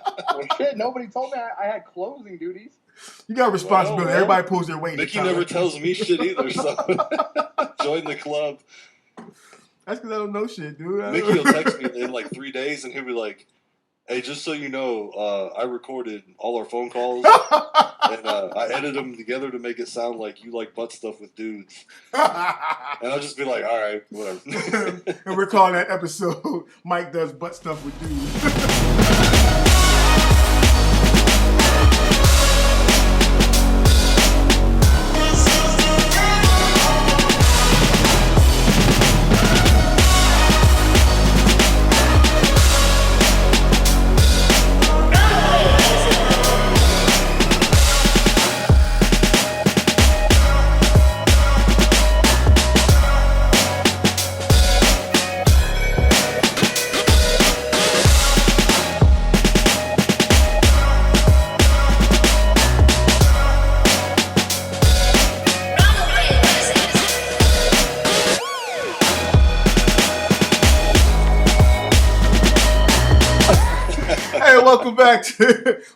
Well, shit, nobody told me I had closing duties. You got responsibility. Well, Everybody pulls their weight. Mickey never tells me shit either, so join the club. That's because I don't know shit, dude. Mickey will text me in like 3 days, and he'll be like, "Hey, just so you know, I recorded all our phone calls, and I edited them together to make it sound like you like butt stuff with dudes." And I'll just be like, "All right, whatever." And we're calling that episode "Mike Does Butt Stuff with Dudes."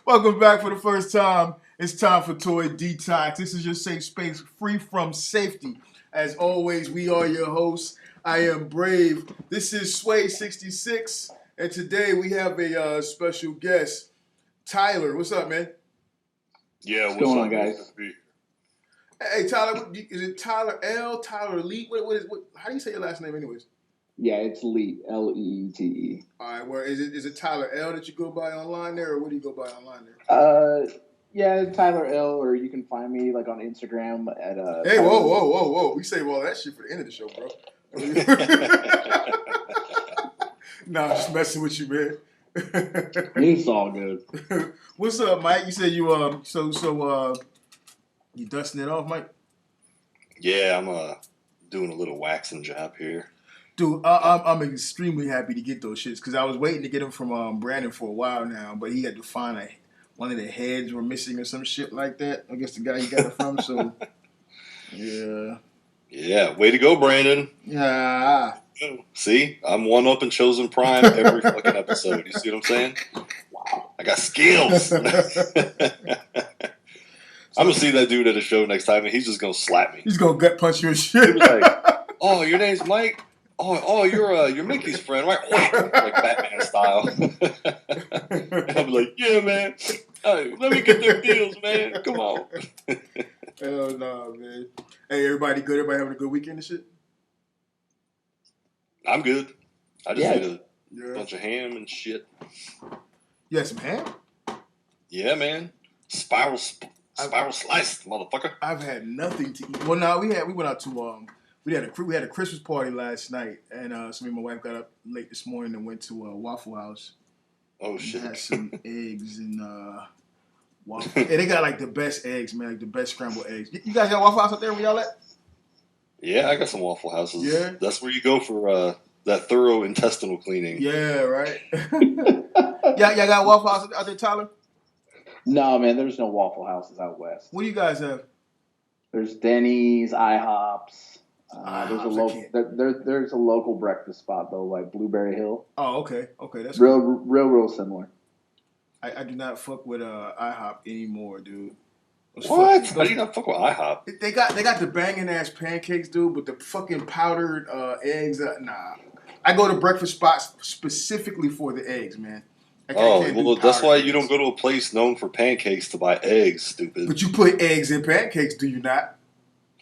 Welcome back for the first time. It's time for Toy Detox. This is your safe space, free from safety. As always, we are your hosts. I am Brave. This is Sway66, and today we have a special guest, Tyler. What's up, man? Yeah, what's going on, guys? Hey, Tyler. Is it Tyler L? Tyler Leete? How do you say your last name, anyways? Yeah, it's Leete, Leete. All right, well, is it Tyler L that you go by online there, or what do you go by online there? Yeah, Tyler L, or you can find me like on Instagram at Hey, whoa! We save all that shit for the end of the show, bro. Nah, I'm just messing with you, man. It's all good. What's up, Mike? You said you you dusting it off, Mike? Yeah, I'm doing a little waxing job here. Dude, I'm extremely happy to get those shits because I was waiting to get them from Brandon for a while now, but he had to find one of the heads were missing or some shit like that. I guess the guy he got it from. So, yeah. Yeah, way to go, Brandon. Yeah. See, I'm one up and chosen prime every fucking episode. You see what I'm saying? Wow, I got skills. I'm gonna see that dude at a show next time, and he's just gonna slap me. He's gonna gut punch you and shit. He'll be like, "Oh, your name's Mike. Oh, you're Mickey's friend, right?" Like Batman style. And I'll be like, "Yeah, man. Hey, let me get them deals, man. Come on." Hell no, man. Hey, everybody good? Everybody having a good weekend and shit? I'm good. I just ate a bunch of ham and shit. You had some ham? Yeah, man. Spiral sliced, motherfucker. I've had nothing to eat. Well, no, we went out to we had a Christmas party last night, and so me and my wife got up late this morning and went to Waffle House. Oh shit! Had some eggs and waffle. And they got like the best eggs, man, like the best scrambled eggs. You guys got Waffle House out there where y'all at? Yeah, I got some Waffle Houses. Yeah, that's where you go for that thorough intestinal cleaning. Yeah, right. Y'all got Waffle House out there, Tyler? No, man, there's no Waffle Houses out west. What do you guys have? There's Denny's, IHOPs. There's a local breakfast spot though, like Blueberry Hill. Oh, okay, that's real similar. I do not fuck with IHOP anymore, dude. What? How do you not fuck with IHOP? They got the banging ass pancakes, dude, but the fucking powdered eggs. Nah, I go to breakfast spots specifically for the eggs, man. Well, that's why you don't go to a place known for pancakes to buy eggs, stupid. But you put eggs in pancakes, do you not?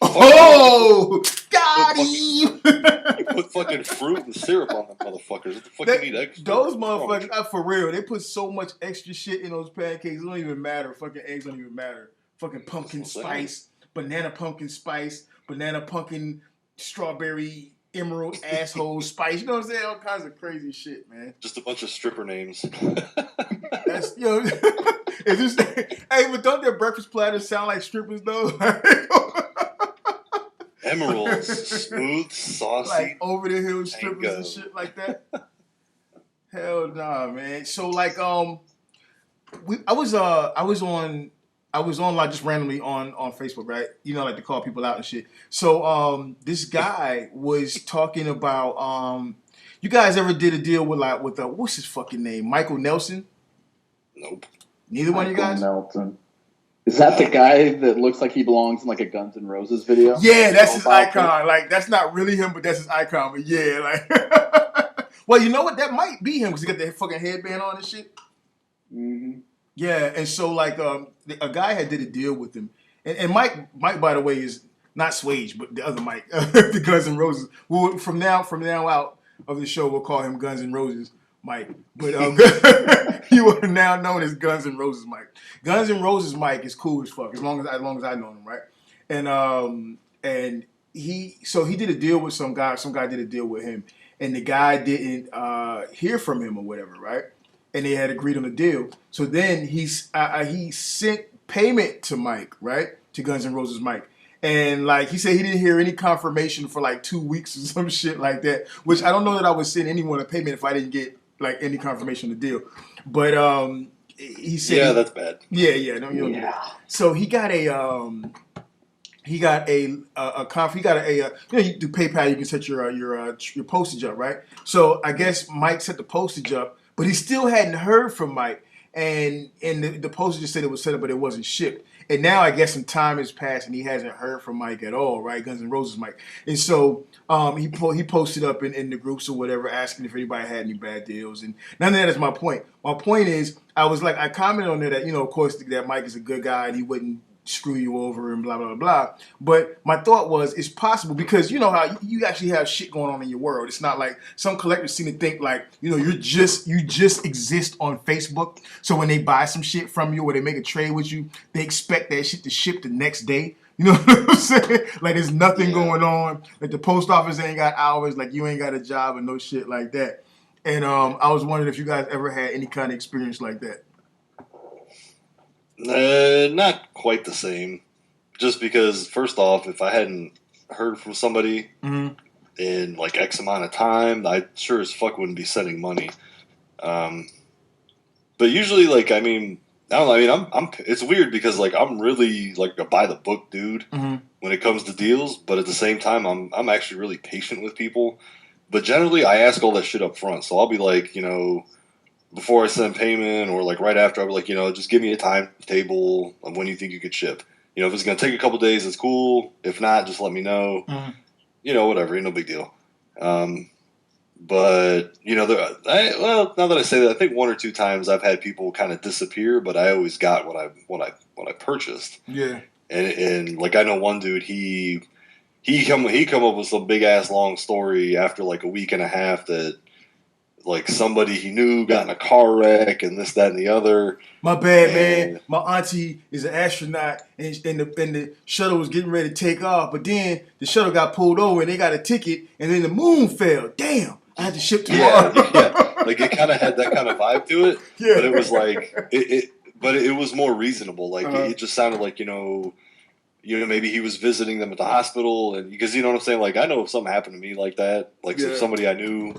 Oh, got him! You put fucking fruit and syrup on them motherfuckers. What the fuck you need extra? Those motherfuckers, for real, they put so much extra shit in those pancakes. It don't even matter. Fucking eggs don't even matter. Fucking pumpkin spice, banana pumpkin spice, banana pumpkin strawberry emerald asshole spice. You know what I'm saying? All kinds of crazy shit, man. Just a bunch of stripper names. That's it's just hey, but don't their breakfast platters sound like strippers though? Emeralds, smooth, saucy, like over the hill strippers and shit like that. Hell nah, man. So like I was on like just randomly on Facebook, right? You know, like to call people out and shit. So this guy was talking about you guys ever did a deal with what's his fucking name? Michael Nelson? Nope. Neither one of you Michael guys? Melton. Is that the guy that looks like he belongs in like a Guns N' Roses video? Yeah, that's his Outfit? icon. Like, that's not really him, but that's his icon. But yeah, like, well, you know what? That might be him because he got that fucking headband on and shit. Mm-hmm. Yeah, and so like a guy had did a deal with him, and Mike by the way is not Swage, but the other Mike, the Guns N' Roses. Well, from now out of the show, we'll call him Guns N' Roses Mike. But you are now known as Guns N' Roses Mike. Guns N' Roses Mike is cool as fuck as long as I know him, right? And he did a deal with some guy. Some guy did a deal with him, and the guy didn't hear from him or whatever, right? And they had agreed on a deal. So then he sent payment to Mike, right? To Guns N' Roses Mike. And like he said he didn't hear any confirmation for like 2 weeks or some shit like that. Which I don't know that I would send anyone a payment if I didn't get like any confirmation of the deal. But he said that's bad. Yeah, no, you don't do that. So he got a you know, you do PayPal, you can set your postage up, right? So I guess Mike set the postage up, but he still hadn't heard from Mike, and the postage said it was set up, but it wasn't shipped. And now I guess some time has passed, and he hasn't heard from Mike at all, right? Guns N' Roses Mike, and so he posted up in the groups or whatever, asking if anybody had any bad deals, and none of that is my point. My point is, I commented on there that, you know, of course, that Mike is a good guy and he wouldn't screw you over and blah blah blah. But my thought was, it's possible because you know how you actually have shit going on in your world. It's not like some collectors seem to think like, you know, you just exist on Facebook. So when they buy some shit from you or they make a trade with you, they expect that shit to ship the next day. You know what I'm saying? Like there's nothing going on. Like the post office ain't got hours. Like you ain't got a job and no shit like that. And I was wondering if you guys ever had any kind of experience like that. Not quite the same. Just because, first off, if I hadn't heard from somebody in like X amount of time, I sure as fuck wouldn't be sending money. But usually, like, I mean, I don't know. I mean, I'm. It's weird because like I'm really like a by the book dude when it comes to deals, but at the same time, I'm actually really patient with people. But generally, I ask all that shit up front, so I'll be like, you know, before I send payment or like right after, I'll be like, you know, just give me a timetable of when you think you could ship. You know, if it's going to take a couple days, it's cool. If not, just let me know. You know, whatever, ain't no big deal. But you know, well, now that I say that, I think 1 or 2 times I've had people kind of disappear, but I always got what I purchased. Yeah. And like I know one dude, he come up with some big ass long story after like a week and a half that like somebody he knew got in a car wreck and this, that, and the other. My bad, man. My auntie is an astronaut, and the shuttle was getting ready to take off, but then the shuttle got pulled over, and they got a ticket, and then the moon fell. Damn, I had to ship tomorrow. Yeah. Like it kind of had that kind of vibe to it. Yeah. But it was like but it was more reasonable. Like it just sounded like, you know, maybe he was visiting them at the hospital, and because you know what I'm saying. Like I know if something happened to me like that, like if somebody I knew.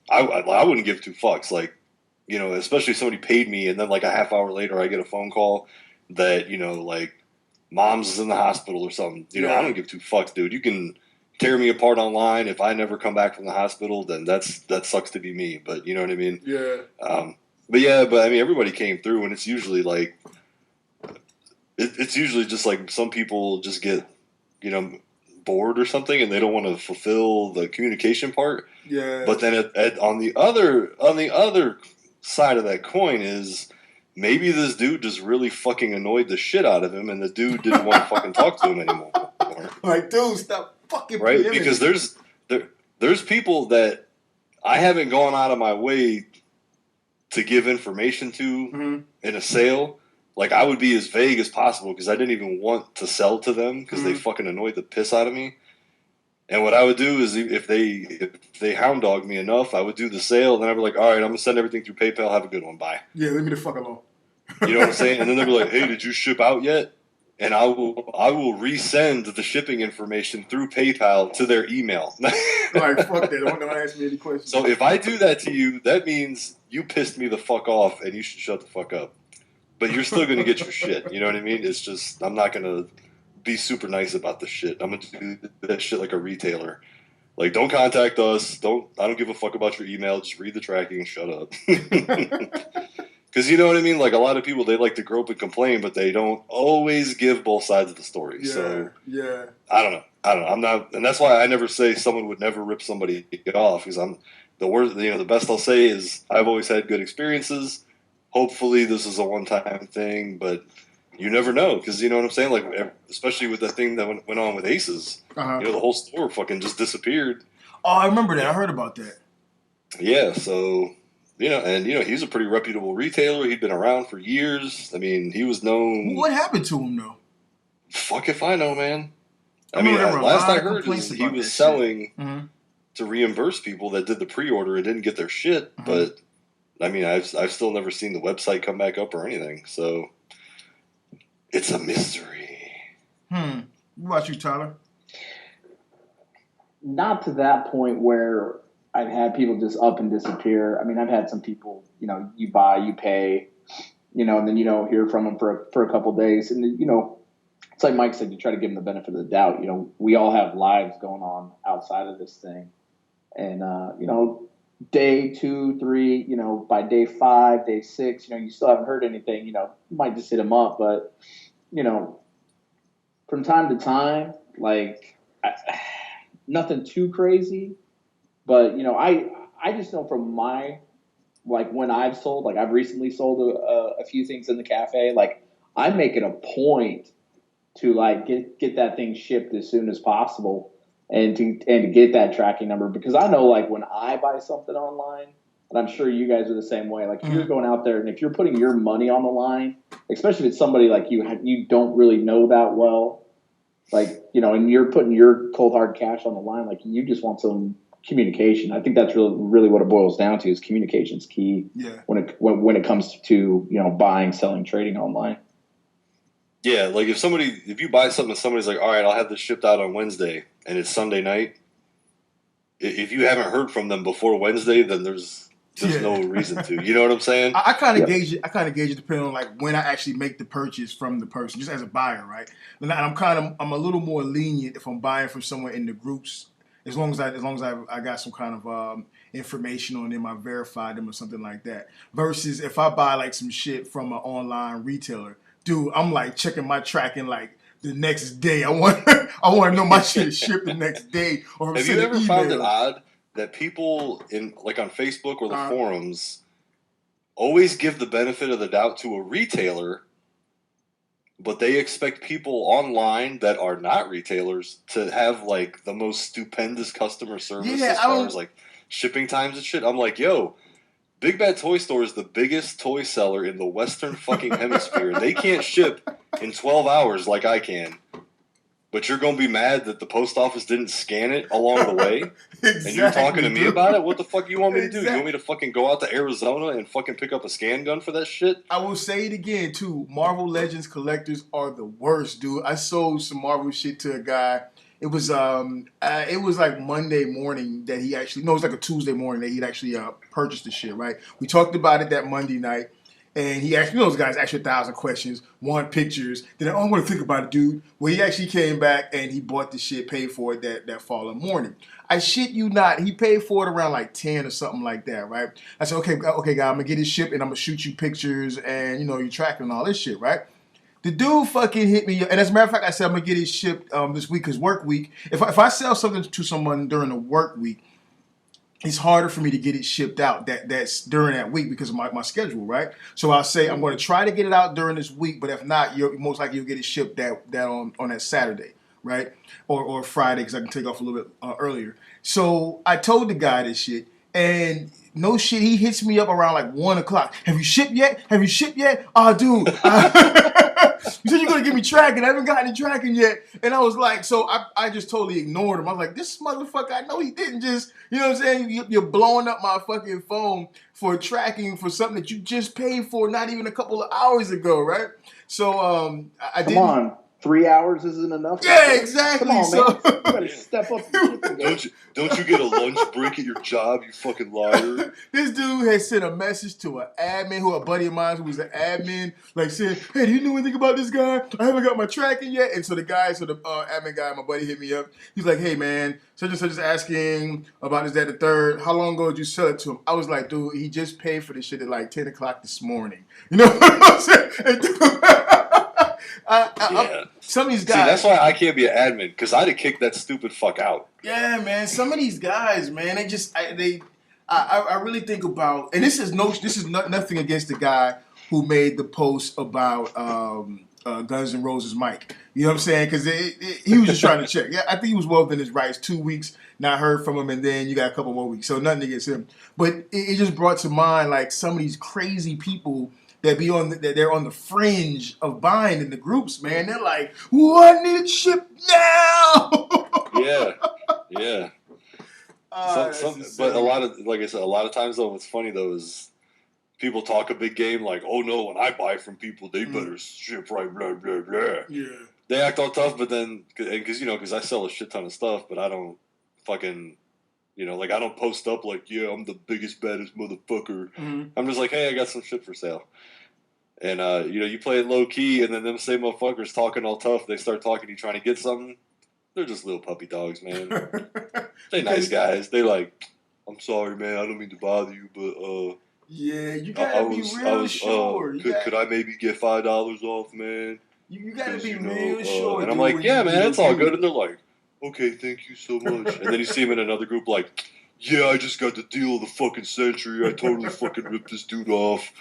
I wouldn't give 2 fucks, like, you know, especially if somebody paid me and then like a half hour later I get a phone call that, you know, like mom's is in the hospital or something. You know, I don't give 2 fucks, dude. You can tear me apart online. If I never come back from the hospital, then that sucks to be me. But you know what I mean? Yeah. But I mean, everybody came through, and it's usually like, it's usually just like some people just get, you know, bored or something and they don't want to fulfill the communication part. Yeah. But then on the other side of that coin is maybe this dude just really fucking annoyed the shit out of him and the dude didn't want to fucking talk to him anymore. Like, dude, stop fucking right? PMing. Because there's people that I haven't gone out of my way to give information to in a sale. Like, I would be as vague as possible because I didn't even want to sell to them because they fucking annoyed the piss out of me. And what I would do is if they hound dog me enough, I would do the sale. And then I'd be like, all right, I'm going to send everything through PayPal. Have a good one. Bye. Yeah, leave me the fuck alone. You know what I'm saying? And then they'd be like, hey, did you ship out yet? And I will resend the shipping information through PayPal to their email. Like, fuck that. Don't ask me any questions. So if I do that to you, that means you pissed me the fuck off and you should shut the fuck up. But you're still going to get your shit. You know what I mean? It's just, I'm not going to be super nice about the shit. I'm going to do that shit like a retailer. Like, don't contact us. I don't give a fuck about your email. Just read the tracking and shut up. Because Because you know what I mean? Like, a lot of people, they like to grope and complain, but they don't always give both sides of the story. Yeah, So, yeah. I don't know. I'm not, and that's why I never say someone would never rip somebody off, because I'm the worst. The best I'll say is I've always had good experiences. Hopefully, this is a one-time thing, but you never know, because you know what I'm saying. Like, especially with the thing that went on with Aces, the whole store fucking just disappeared. Oh, I remember that. I heard about that. Yeah, so he's a pretty reputable retailer. He'd been around for years. I mean, he was known. What happened to him though? Fuck if I know, man. I mean, last I heard is he was selling to reimburse people that did the pre-order and didn't get their shit. But I mean, I've still never seen the website come back up or anything. So it's a mystery. What about you, Tyler? Not to that point where I've had people just up and disappear. I mean, I've had some people, you buy, you pay, and then you don't hear from them for a couple of days. And, it's like Mike said, you try to give them the benefit of the doubt. We all have lives going on outside of this thing. And, day 2, 3, by day 5, day 6, you still haven't heard anything, you might just hit them up. But, from time to time, like, nothing too crazy. But, I just know from my, like, when I've sold, like, I've recently sold a few things in the cafe. Like, I make it a point to, like, get that thing shipped as soon as possible and to get that tracking number. Because I know, like, when I buy something online, and I'm sure you guys are the same way, like, if you're going out there and if you're putting your money on the line, especially if it's somebody like you don't really know that well, like, and you're putting your cold hard cash on the line, like, you just want some communication. I think that's really what it boils down to, is communication's key. Yeah. When it comes to buying, selling, trading online. Yeah, like if you buy something and somebody's like, all right, I'll have this shipped out on Wednesday, and it's Sunday night, if you haven't heard from them before Wednesday, then there's no reason to. You know what I'm saying? I kind of gauge it. I kind of gauge it depending on, like, when I actually make the purchase from the person, just as a buyer, right? And I'm a little more lenient if I'm buying from someone in the groups, as long as I got some kind of information on them, I verified them or something like that. Versus if I buy, like, some shit from an online retailer, dude, I'm, like, checking my tracking, like, the next day. I want to know my shit is shipped the next day. Or have you ever found it odd that people on Facebook or the forums always give the benefit of the doubt to a retailer, but they expect people online that are not retailers to have, like, the most stupendous customer service as far as, like, shipping times and shit? I'm like, yo, Big Bad Toy Store is the biggest toy seller in the Western fucking hemisphere. They can't ship in 12 hours like I can. But you're going to be mad that the post office didn't scan it along the way? Exactly, and you're talking to me about it? What the fuck you want me to do? Exactly. You want me to fucking go out to Arizona and fucking pick up a scan gun for that shit? I will say it again, too. Marvel Legends collectors are the worst, dude. I sold some Marvel shit to a guy. It was like Monday morning that he actually, no, it was like a Tuesday morning that he'd actually purchased the shit, right? We talked about it that Monday night, and he asked me, those guys asked you 1,000 questions, want pictures. Then I don't want to think about it, dude. Well, he actually came back and he bought the shit, paid for it that following morning. I shit you not, he paid for it around like 10 or something like that, right? I said, okay, guy, I'm gonna get it shipped and I'm gonna shoot you pictures and you're tracking and all this shit, right? The dude fucking hit me, and as a matter of fact, I said I'm gonna get it shipped this week because work week. If I sell something to someone during the work week, it's harder for me to get it shipped out that's during that week because of my schedule, right? So I'll say I'm going to try to get it out during this week, but if not, most likely you'll get it shipped that on that Saturday, right? Or Friday because I can take off a little bit earlier. So I told the guy this shit, and no shit, he hits me up around like 1 o'clock. Have you shipped yet? Oh, dude. You said you're going to give me tracking. I haven't gotten any tracking yet. And I was like, so I just totally ignored him. I was like, this motherfucker, I know he didn't just, you know what I'm saying? You're blowing up my fucking phone for tracking for something that you just paid for not even a couple of hours ago, right? So I didn't. Come on. 3 hours isn't enough. Yeah, exactly. Come on, So man. You better step up your shit and go. Don't you get a lunch break at your job, you fucking liar? This dude had sent a message to an admin, who a buddy of mine who was an admin, like saying, "Hey, do you know anything about this guy? I haven't got my tracking yet." And so the admin guy, my buddy, hit me up. He's like, "Hey, man, such and such is asking about this, that, the third. How long ago did you sell it to him?" I was like, "Dude, he just paid for this shit at like 10 o'clock this morning." You know what I'm saying? Some of these guys. See, that's why I can't be an admin, because I'd have kicked that stupid fuck out. Yeah, man. Some of these guys, man, I really think about, and this is nothing against the guy who made the post about Guns N' Roses Mike. You know what I'm saying? Because he was just trying to check. Yeah, I think he was well within his rights. 2 weeks, not heard from him, and then you got a couple more weeks. So nothing against him. But it just brought to mind like some of these crazy people that they're on the fringe of buying in the groups, man. They're like, "I need it shipped now." Yeah. But a lot of, like I said, a lot of times though, what's funny though is people talk a big game like, "Oh no, when I buy from people, they better ship right, blah blah blah." Yeah. They act all tough, but then because I sell a shit ton of stuff, but I don't fucking. Like I don't post up like, "Yeah, I'm the biggest, baddest motherfucker." Mm-hmm. I'm just like, "Hey, I got some shit for sale." And, you play it low key, and then them same motherfuckers talking all tough, they start talking to you trying to get something. They're just little puppy dogs, man. They nice guys. They like, "I'm sorry, man, I don't mean to bother you, but, yeah, you gotta be real sure. Could I maybe get $5 off, man? You gotta be real sure. And I'm like, "Yeah, man, it's all good." And they're like, "Okay, thank you so much." And then you see him in another group like, "Yeah, I just got the deal of the fucking century. I totally fucking ripped this dude off.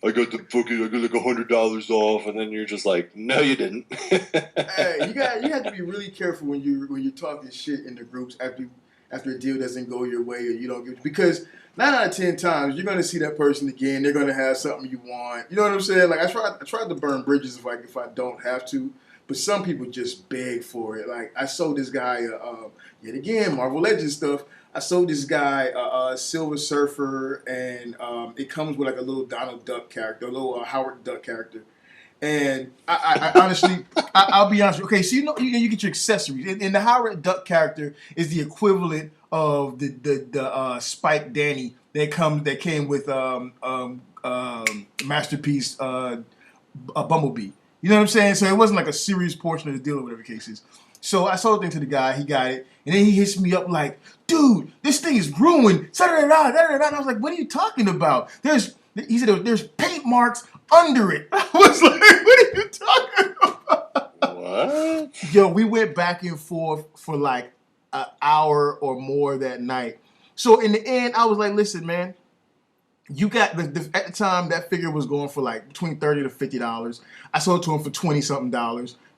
I got like $100 off," and then you're just like, "No, you didn't." Hey, you have to be really careful when you're talking shit in the groups after a deal doesn't go your way or you don't get, because 9 out of 10 times you're gonna see that person again. They're gonna have something you want. You know what I'm saying? Like I tried to burn bridges if I don't have to, but some people just beg for it. Like I sold this guy yet again Marvel Legends stuff. I sold this guy a Silver Surfer, and it comes with like a little Donald Duck character, a little Howard Duck character. And I honestly, I'll be honest. Okay, so you get your accessories, and the Howard Duck character is the equivalent of the Spike Danny that came with Masterpiece a Bumblebee. You know what I'm saying? So it wasn't like a serious portion of the deal or whatever the case is. So I sold the thing to the guy. He got it. And then he hits me up like, "Dude, this thing is ruined." And I was like, "What are you talking about?" He said, "There's paint marks under it." I was like, "What are you talking about?" What? Yo, we went back and forth for like an hour or more that night. So in the end, I was like, "Listen, man, you got at the time that figure was going for like between $30 to $50. I sold it to him for $20-something.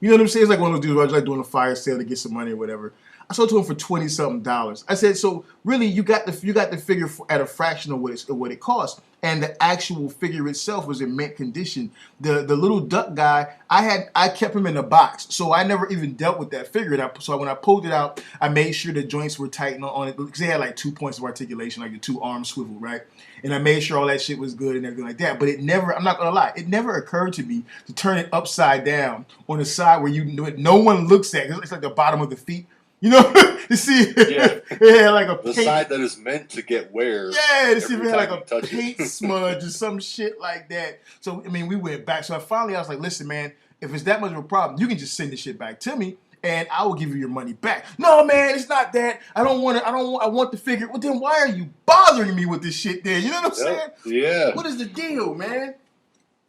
You know what I'm saying? It's like one of those dudes where I was like doing a fire sale to get some money or whatever. I sold it to him for $20-something. I said, "So really, you got the figure at a fraction of what it cost, and the actual figure itself was in mint condition. The little duck guy, I kept him in a box, so I never even dealt with that figure. So when I pulled it out, I made sure the joints were tight on it because they had like 2 points of articulation, like the 2 arms swivel, right? And I made sure all that shit was good and everything like that. But it never, I'm not gonna lie, it never occurred to me to turn it upside down on the side where no one looks at. It's like the bottom of the feet. You know, to see like a the paint, side that is meant to get wear. Yeah, to see if it had like a paint it. smudge or some shit like that. So I mean, we went back. So finally, I was like, "Listen, man, if it's that much of a problem, you can just send this shit back to me, and I will give you your money back." "No, man, it's not that. I want the figure." "Well, then why are you bothering me with this shit? Then you know what I'm saying? Yeah. What is the deal, man?"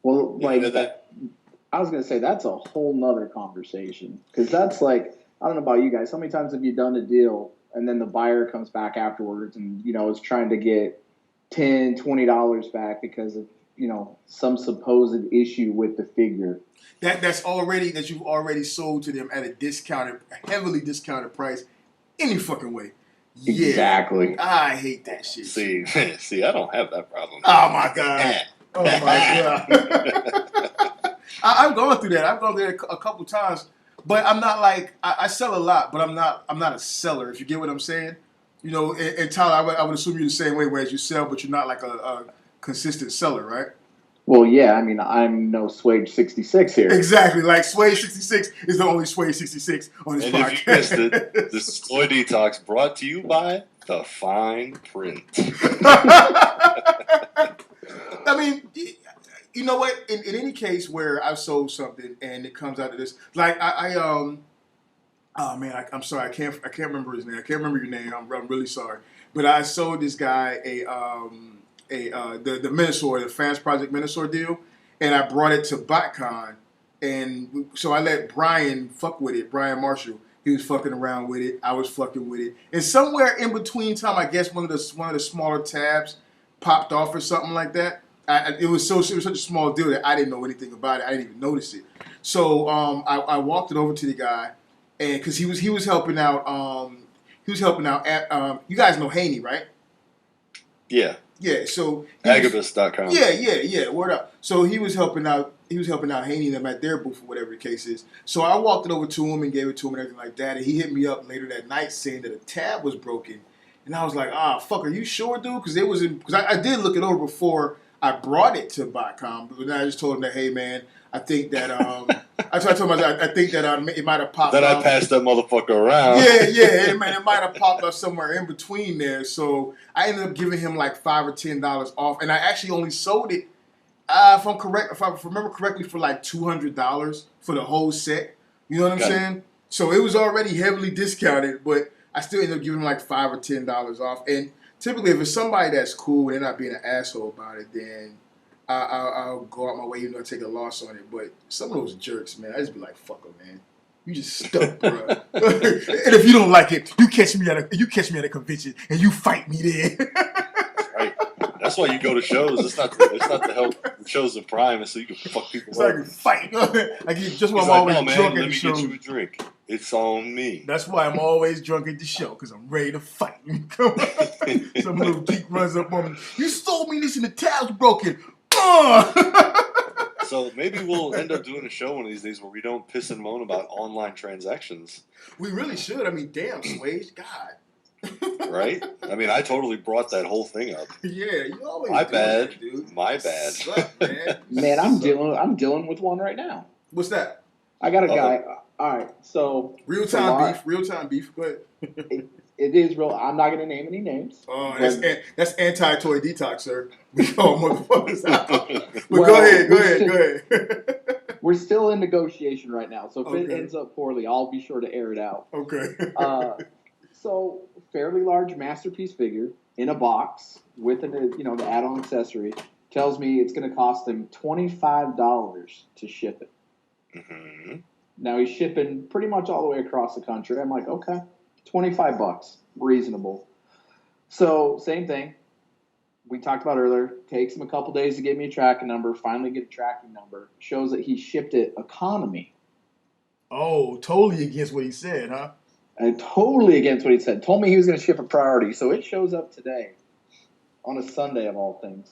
Well, like I was gonna say that's a whole nother conversation because that's like. I don't know about you guys. How many times have you done a deal and then the buyer comes back afterwards and, is trying to get $10, $20 back because of, some supposed issue with the figure? That you've already sold to them at a heavily discounted price any fucking way. Yeah. Exactly. I hate that shit. See, I don't have that problem. Oh my God. Oh my God. I've gone through that. I've gone through that a couple times. But I'm not like I sell a lot, but I'm not a seller. If you get what I'm saying, and Tyler, I would assume you're the same way, whereas you sell, but you're not like a consistent seller, right? Well, yeah, I mean, I'm no Swage 66 here. Exactly. Like Sway 66 is the only Sway 66 on this And podcast. if you missed it, this is Toy Detox brought to you by The Fine Print. I mean, you know what? In any case where I've sold something and it comes out of this, like oh man, I'm sorry, I can't remember his name. I can't remember your name. I'm really sorry. But I sold this guy the Minosaur, the Fans Project Minosaur deal, and I brought it to BotCon, and so I let Brian fuck with it. Brian Marshall, he was fucking around with it. I was fucking with it, and somewhere in between time, I guess one of the smaller tabs popped off or something like that. It was such a small deal that I didn't know anything about it. I didn't even notice it. So I walked it over to the guy, and because he was helping out. He was helping out at, you guys know Haney, right? Yeah. Yeah, so Agabus.com. Yeah, word up. So he was helping out Haney and them at their booth or whatever the case is. So I walked it over to him and gave it to him and everything like that. And he hit me up later that night saying that a tab was broken. And I was like, fuck, are you sure, dude? Because I did look it over before I brought it to BotCon, but then I just told him that, hey man, I think that I told him I think that it might have popped. Then I passed that motherfucker around. Yeah, it might have popped up somewhere in between there. So I ended up giving him like $5 or $10 off, and I actually only sold it, if I remember correctly, for like $200 for the whole set. You know what I'm saying? So it was already heavily discounted, but I still ended up giving him like $5 or $10 off. And typically, if it's somebody that's cool and they're not being an asshole about it, then I'll go out my way, even though I take a loss on it. But some of those jerks, man, I just be like, fuck them, man. You just stuck, bro. And if you don't like it, you catch me at a convention and you fight me there. Right. That's why you go to shows. It's not to help shows in prime, it's so you can fuck people up. It's like a fight. Just why I'm always drunk at the show. Let me get you a drink. It's on me. That's why I'm always drunk at the show, because I'm ready to fight. Some little geek runs up on me. You stole me this and the tab's broken. So maybe we'll end up doing a show one of these days where we don't piss and moan about online transactions. We really should. I mean, damn, Swage, God. Right? I mean, I totally brought that whole thing up. Yeah, you always. My bad, dude. My bad. Suck, man. Man, I'm dealing with one right now. What's that? I got a guy. All right, so real time beef. Go ahead. It is real. I'm not going to name any names. Oh, that's anti-toy detox, sir. We call motherfuckers out. But well, go ahead. We're still in negotiation right now, so if it ends up poorly, I'll be sure to air it out. Okay. So, fairly large masterpiece figure in a box with the add-on accessory tells me it's going to cost him $25 to ship it. Mm-hmm. Now he's shipping pretty much all the way across the country. I'm like, okay. $25, reasonable. So same thing we talked about earlier. Takes him a couple days to get me a tracking number. Finally get a tracking number. Shows that he shipped it economy. Oh, totally against what he said, huh? And totally against what he said. Told me he was going to ship a priority. So it shows up today, on a Sunday of all things.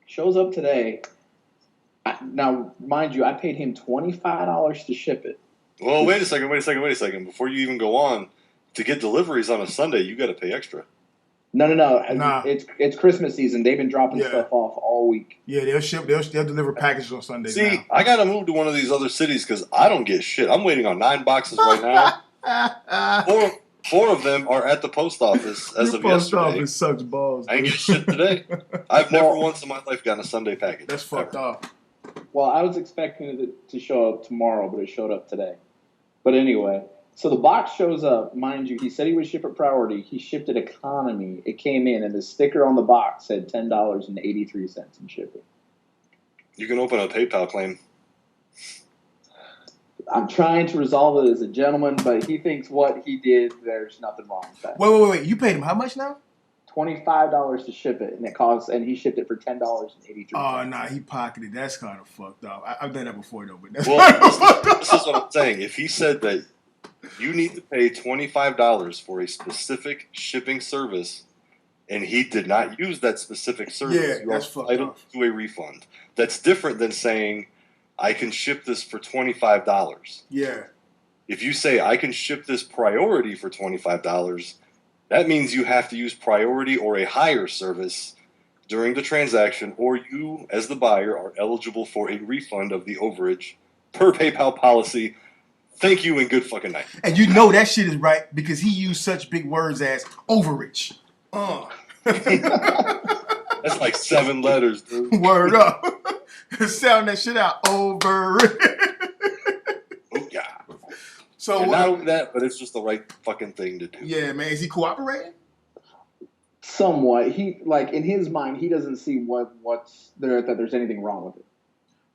Shows up today. Now, mind you, I paid him $25 to ship it. Well, wait a second. Before you even go on. To get deliveries on a Sunday, you got to pay extra. No. Nah. It's Christmas season. They've been dropping stuff off all week. Yeah, they'll deliver packages on Sundays. See, now. I got to move to one of these other cities because I don't get shit. I'm waiting on 9 boxes right now. Four of them are at the post office as of yesterday. Post office sucks balls. I ain't get shit today. I've never once in my life gotten a Sunday package. That's fucked up. Well, I was expecting it to show up tomorrow, but it showed up today. But anyway. So the box shows up, mind you, he said he would ship it priority. He shipped it economy. It came in, and the sticker on the box said $10.83 in shipping. You can open a PayPal claim. I'm trying to resolve it as a gentleman, but he thinks what he did, there's nothing wrong with that. Wait. You paid him how much now? $25 to ship it, and he shipped it for $10.83. Oh, nah, he pocketed. That's kind of fucked up. I've done that before, though. But that's this is what I'm saying. If he said that you need to pay $25 for a specific shipping service, and he did not use that specific service, you are entitled to a refund. That's different than saying, I can ship this for $25. Yeah. If you say, I can ship this priority for $25, that means you have to use priority or a higher service, during the transaction, or you, as the buyer, are eligible for a refund of the overage per PayPal policy. Thank you and good fucking night. And you know that shit is right because he used such big words as overage. That's like 7 letters, dude. Word up. Sound that shit out. Overage. Oh, yeah. So and not only that, but it's just the right fucking thing to do. Yeah, man. Is he cooperating? Somewhat. He like in his mind, he doesn't see what's there that there's anything wrong with it.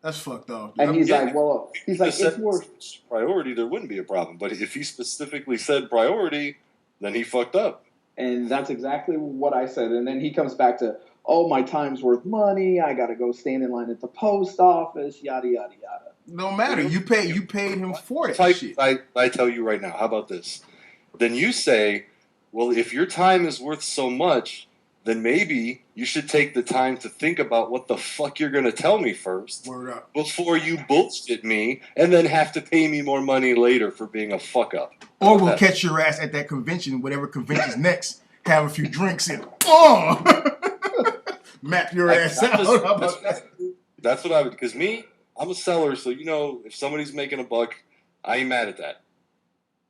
That's fucked up. And he's like, well, he's like, if it's worth priority. There wouldn't be a problem. But if he specifically said priority, then he fucked up. And that's exactly what I said. And then he comes back to, oh, my time's worth money. I got to go stand in line at the post office. Yada yada yada. No matter. You paid him for it. I tell you right now. How about this? Then you say, well, if your time is worth so much, then maybe you should take the time to think about what the fuck you're going to tell me first. Word up. Before you bullshit me and then have to pay me more money later for being a fuck up. Or we'll catch your ass at that convention, whatever convention's next, have a few drinks and map your ass out. That's what I would, because I'm a seller, so if somebody's making a buck, I ain't mad at that.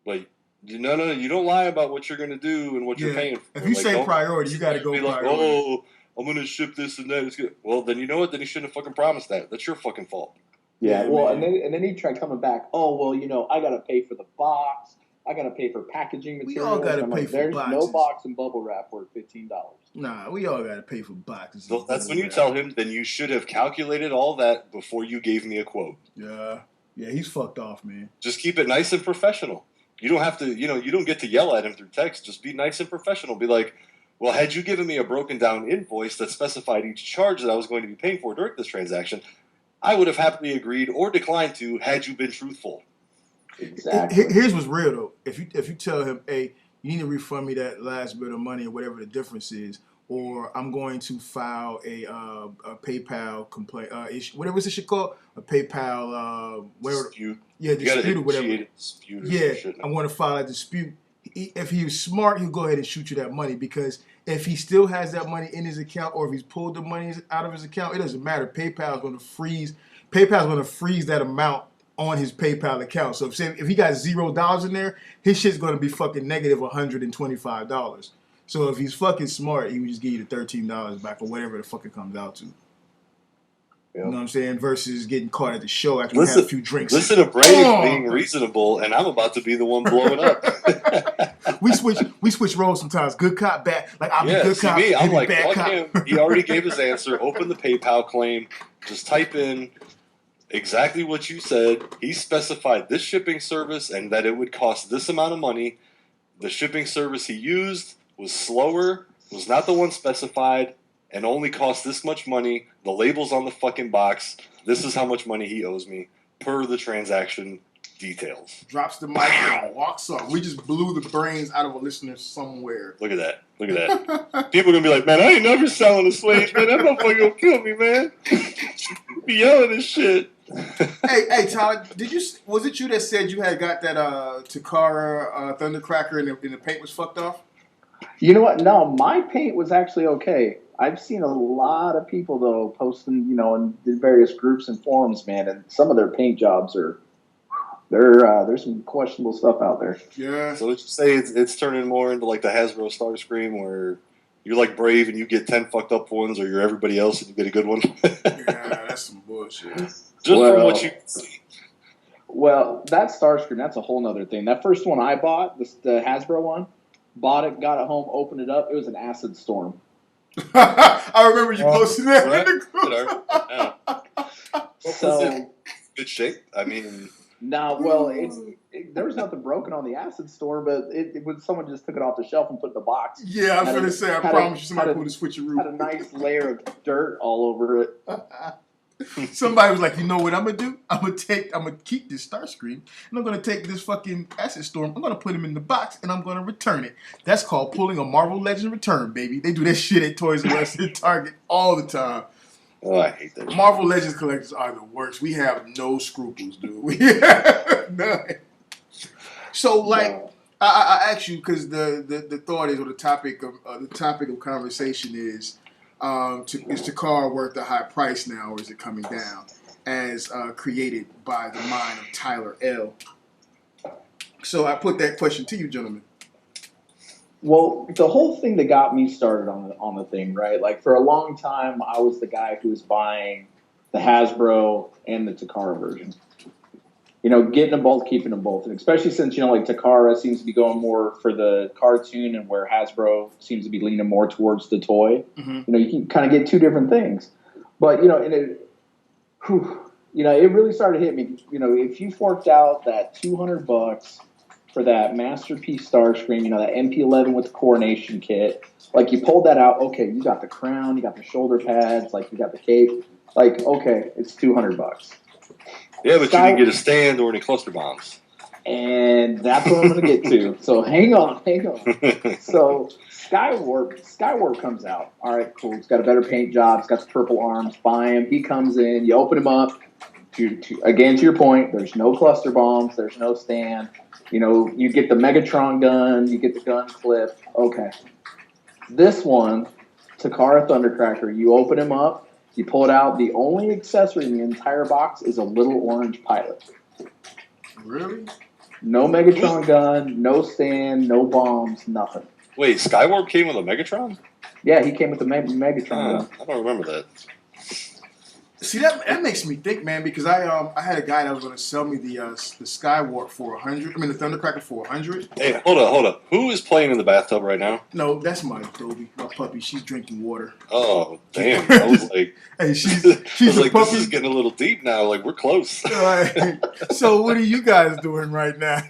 But no, you don't lie about what you're going to do and what you're paying for. If you say priority, you got to go be priority. Like, oh, I'm going to ship this and that. It's good. Well, then you know what? Then you shouldn't have fucking promised that. That's your fucking fault. Yeah, well, and then he tried coming back. Oh, well, I got to pay for the box. I got to pay for packaging materials. We all got to pay for boxes. There's no box and bubble wrap worth $15. Nah, we all got to pay for boxes. So that's when you tell him, then you should have calculated all that before you gave me a quote. Yeah, he's fucked off, man. Just keep it nice and professional. You don't have to, you don't get to yell at him through text. Just be nice and professional. Be like, well, had you given me a broken down invoice that specified each charge that I was going to be paying for during this transaction, I would have happily agreed or declined to had you been truthful. Exactly. Here's what's real though. If you tell him, hey, you need to refund me that last bit of money or whatever the difference is, or I'm going to file a PayPal complaint, whatever this shit called, a PayPal dispute. Yeah, dispute or whatever. Dispute I want to file a dispute. If he was smart, he'll go ahead and shoot you that money, because if he still has that money in his account, or if he's pulled the money out of his account, it doesn't matter. PayPal's going to freeze that amount on his PayPal account. So if he got $0 in there, his shit's going to be fucking negative $125. So if he's fucking smart, he would just give you the $13 back or whatever the fuck it comes out to. You know what I'm saying? Versus getting caught at the show after we had a few drinks. Listen to Brave being reasonable, and I'm about to be the one blowing up. we switch roles sometimes. Good cop, bad. Like I'll be good cop. Me, I'm like, bad fuck cop. him. He already gave his answer. Open the PayPal claim. Just type in exactly what you said. He specified this shipping service and that it would cost this amount of money. The shipping service he used was slower, was not the one specified, and only cost this much money. The label's on the fucking box. This is how much money he owes me per the transaction details. Drops the mic and walks off. We just blew the brains out of a listener somewhere. Look at that. People are going to be like, man, I ain't never selling a slave, man. That motherfucker going to kill me, man. Be yelling this shit. hey, Tyler, was it you that said you had got that Takara Thundercracker and the paint was fucked off? You know what? No, my paint was actually okay. I've seen a lot of people though posting, in various groups and forums, man, and some of their paint jobs there's some questionable stuff out there. Yeah. So let's just say it's turning more into like the Hasbro Starscream, where you're like Brave and you get 10 fucked up ones, or you're everybody else and you get a good one. Yeah, that's some bullshit. From what you can see. Well, that Starscream, that's a whole nother thing. That first one I bought, the Hasbro one, bought it, got it home, opened it up. It was an acid storm. I remember you posting that in the group. So good shape. I mean, there was nothing broken on the acid storm, but when someone just took it off the shelf and put it in the box. Yeah, I was gonna say, I promise you, somebody put a switcheroo. Had a nice layer of dirt all over it. Somebody was like, you know what I'm gonna do? I'm gonna keep this Starscream, and I'm gonna take this fucking acid storm. I'm gonna put him in the box, and I'm gonna return it. That's called pulling a Marvel Legend return, baby. They do that shit at Toys R Us and Target all the time. Oh, I hate that. Marvel Legends collectors are the worst. We have no scruples, dude. We have none. So, like, I asked you because the thought is, or the topic of conversation is, Is Takara worth the high price now, or is it coming down? As created by the mind of Tyler L. So I put that question to you, gentlemen. Well, the whole thing that got me started on the thing, right? Like for a long time, I was the guy who was buying the Hasbro and the Takara version. You know, getting them both, keeping them both, and especially since like Takara seems to be going more for the cartoon, and where Hasbro seems to be leaning more towards the toy. Mm-hmm. You can kind of get two different things, but and it really started to hit me. If you forked out that $200 for that Masterpiece Starscream, that MP11 with the coronation kit, like you pulled that out, okay, you got the crown, you got the shoulder pads, like you got the cape, like okay, it's $200. Yeah, but you didn't get a stand or any cluster bombs. And that's what I'm going to get to. So hang on. So Skywarp comes out. All right, cool. It's got a better paint job. It's got the purple arms. Buy him. He comes in. You open him up. Again, to your point, there's no cluster bombs. There's no stand. You get the Megatron gun. You get the gun clip. Okay. This one, Takara Thundercracker, you open him up. You pull it out. The only accessory in the entire box is a little orange pilot. Really? No Megatron gun, no stand, no bombs, nothing. Wait, Skywarp came with a Megatron? Yeah, he came with the Megatron gun. I don't remember that. See, that makes me think, man, because I had a guy that was going to sell me the Skywarp for $100. I mean, the Thundercracker for $100. Hey, hold up. Who is playing in the bathtub right now? No, that's my Toby, my puppy. She's drinking water. Oh, damn. I was like, hey, she's a like, puppy. This is getting a little deep now. Like, we're close. Right. So what are you guys doing right now?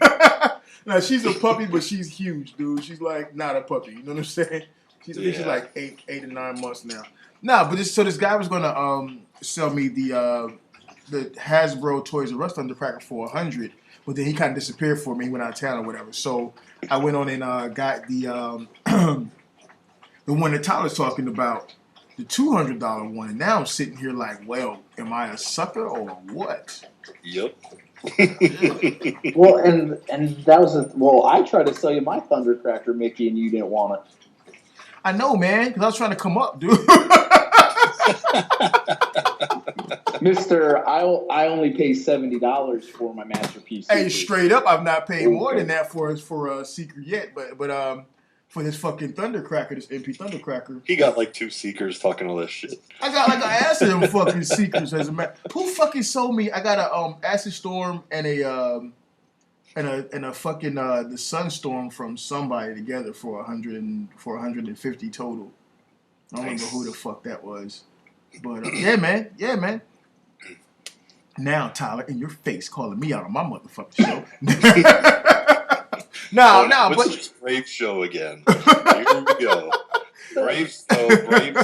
Now, she's a puppy, but she's huge, dude. She's like not a puppy. You know what I'm saying? She's like 8 to 9 months now. Nah, but this guy was gonna sell me the Hasbro Toys R Us Thundercracker for $100, but then he kind of disappeared for me. He went out of town or whatever. So I went on and got the the one that Tyler's talking about, the $200 one, and now I'm sitting here like, well, am I a sucker or what? Yep. Well, and that was I tried to sell you my Thundercracker, Mickey, and you didn't want it. I know, man, because I was trying to come up, dude. Mister, I only pay $70 for my Masterpiece. Hey, straight up, I've not paid more than that for a secret yet, but for this fucking Thundercracker, this MP Thundercracker, he got like 2 seekers talking all this shit. I got like an acid them fucking seekers as a matter. Who fucking sold me? I got a acid storm and a fucking the Sunstorm from somebody together for $150 total. I don't remember who the fuck that was, but yeah, man. Now, Tyler, in your face, calling me out on my motherfucking show. But it's Brave's show again. Here we go. Brave's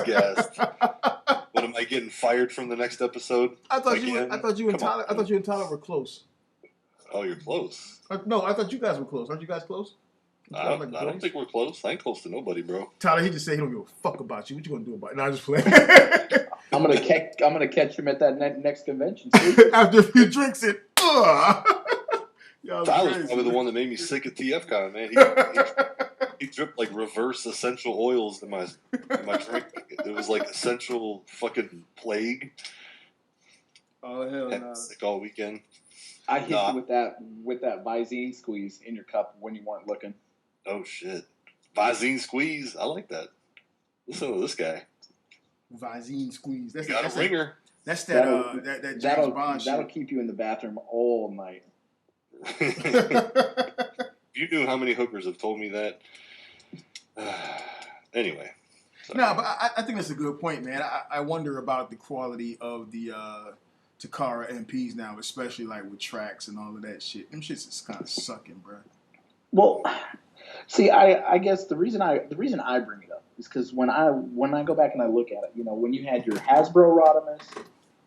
guest. What, am I getting fired from the next episode? I thought you and Tyler were close. Oh, you're close. No, I thought you guys were close. Aren't you guys close? I don't think we're close. I ain't close to nobody, bro. Tyler, he just said he don't give a fuck about you. What you gonna do about it? No, I'm just playing. I'm gonna catch him at that next convention. After a few drinks, Tyler's probably the one that made me sick at TFCon, man. He dripped like reverse essential oils in my drink. It was like essential fucking plague. Oh hell no! Sick all weekend. I hit you with that Visine squeeze in your cup when you weren't looking. Oh shit! Visine squeeze. I like that. Listen to this guy. Visine squeeze. That's a ringer. That's that James Bond shit. That'll keep you in the bathroom all night. If you knew how many hookers have told me that. Anyway. Sorry. No, but I think that's a good point, man. I wonder about the quality of the Takara MPs now, especially like with tracks and all of that shit. Them shits is kind of sucking, bro. Well, see, I guess the reason I bring it up is because when I go back and I look at it, when you had your Hasbro Rodimus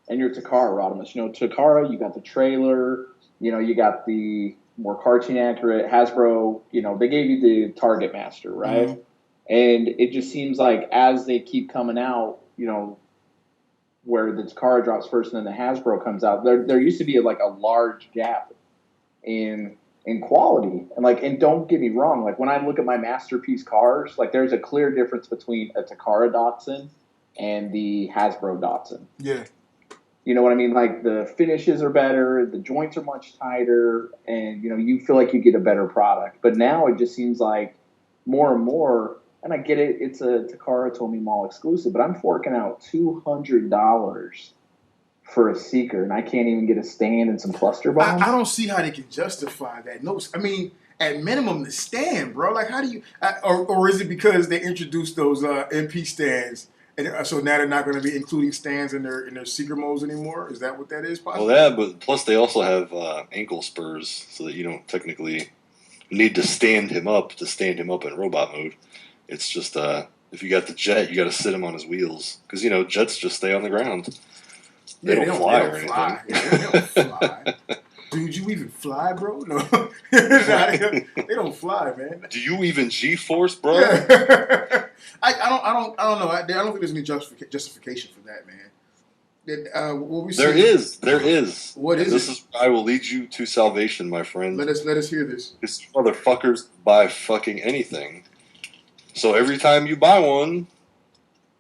and your Takara Rodimus, Takara, you got the trailer, you got the more cartoon accurate Hasbro, they gave you the Target Master, right? Mm-hmm. And it just seems like as they keep coming out, where the Takara drops first and then the Hasbro comes out, there used to be a large gap in quality. And don't get me wrong, when I look at my Masterpiece cars, there's a clear difference between a Takara Datsun and the Hasbro Datsun. Yeah. You know what I mean? Like the finishes are better, the joints are much tighter, and you feel like you get a better product. But now it just seems like more and more, and I get it, it's a Takara Tomy Mall exclusive, but I'm forking out $200 for a Seeker, and I can't even get a stand and some cluster bombs. I don't see how they can justify that. No, I mean, at minimum, the stand, bro. Like, how do you, or is it because they introduced those MP stands? And so now they're not going to be including stands in their Seeker modes anymore? Is that what that is, possibly? Well, yeah, but plus they also have ankle spurs, so that you don't technically need to stand him up in robot mode. It's just if you got the jet, you got to sit him on his wheels because jets just stay on the ground. They don't fly or anything. Yeah, they don't fly. Dude, you even fly, bro? No, they don't fly, man. Do you even G-force, bro? Yeah. I don't know. I don't think there's any justification for that, man. There is. What is this it? is I will lead you to salvation, my friend. Let us hear this. These motherfuckers buy fucking anything. So every time you buy one,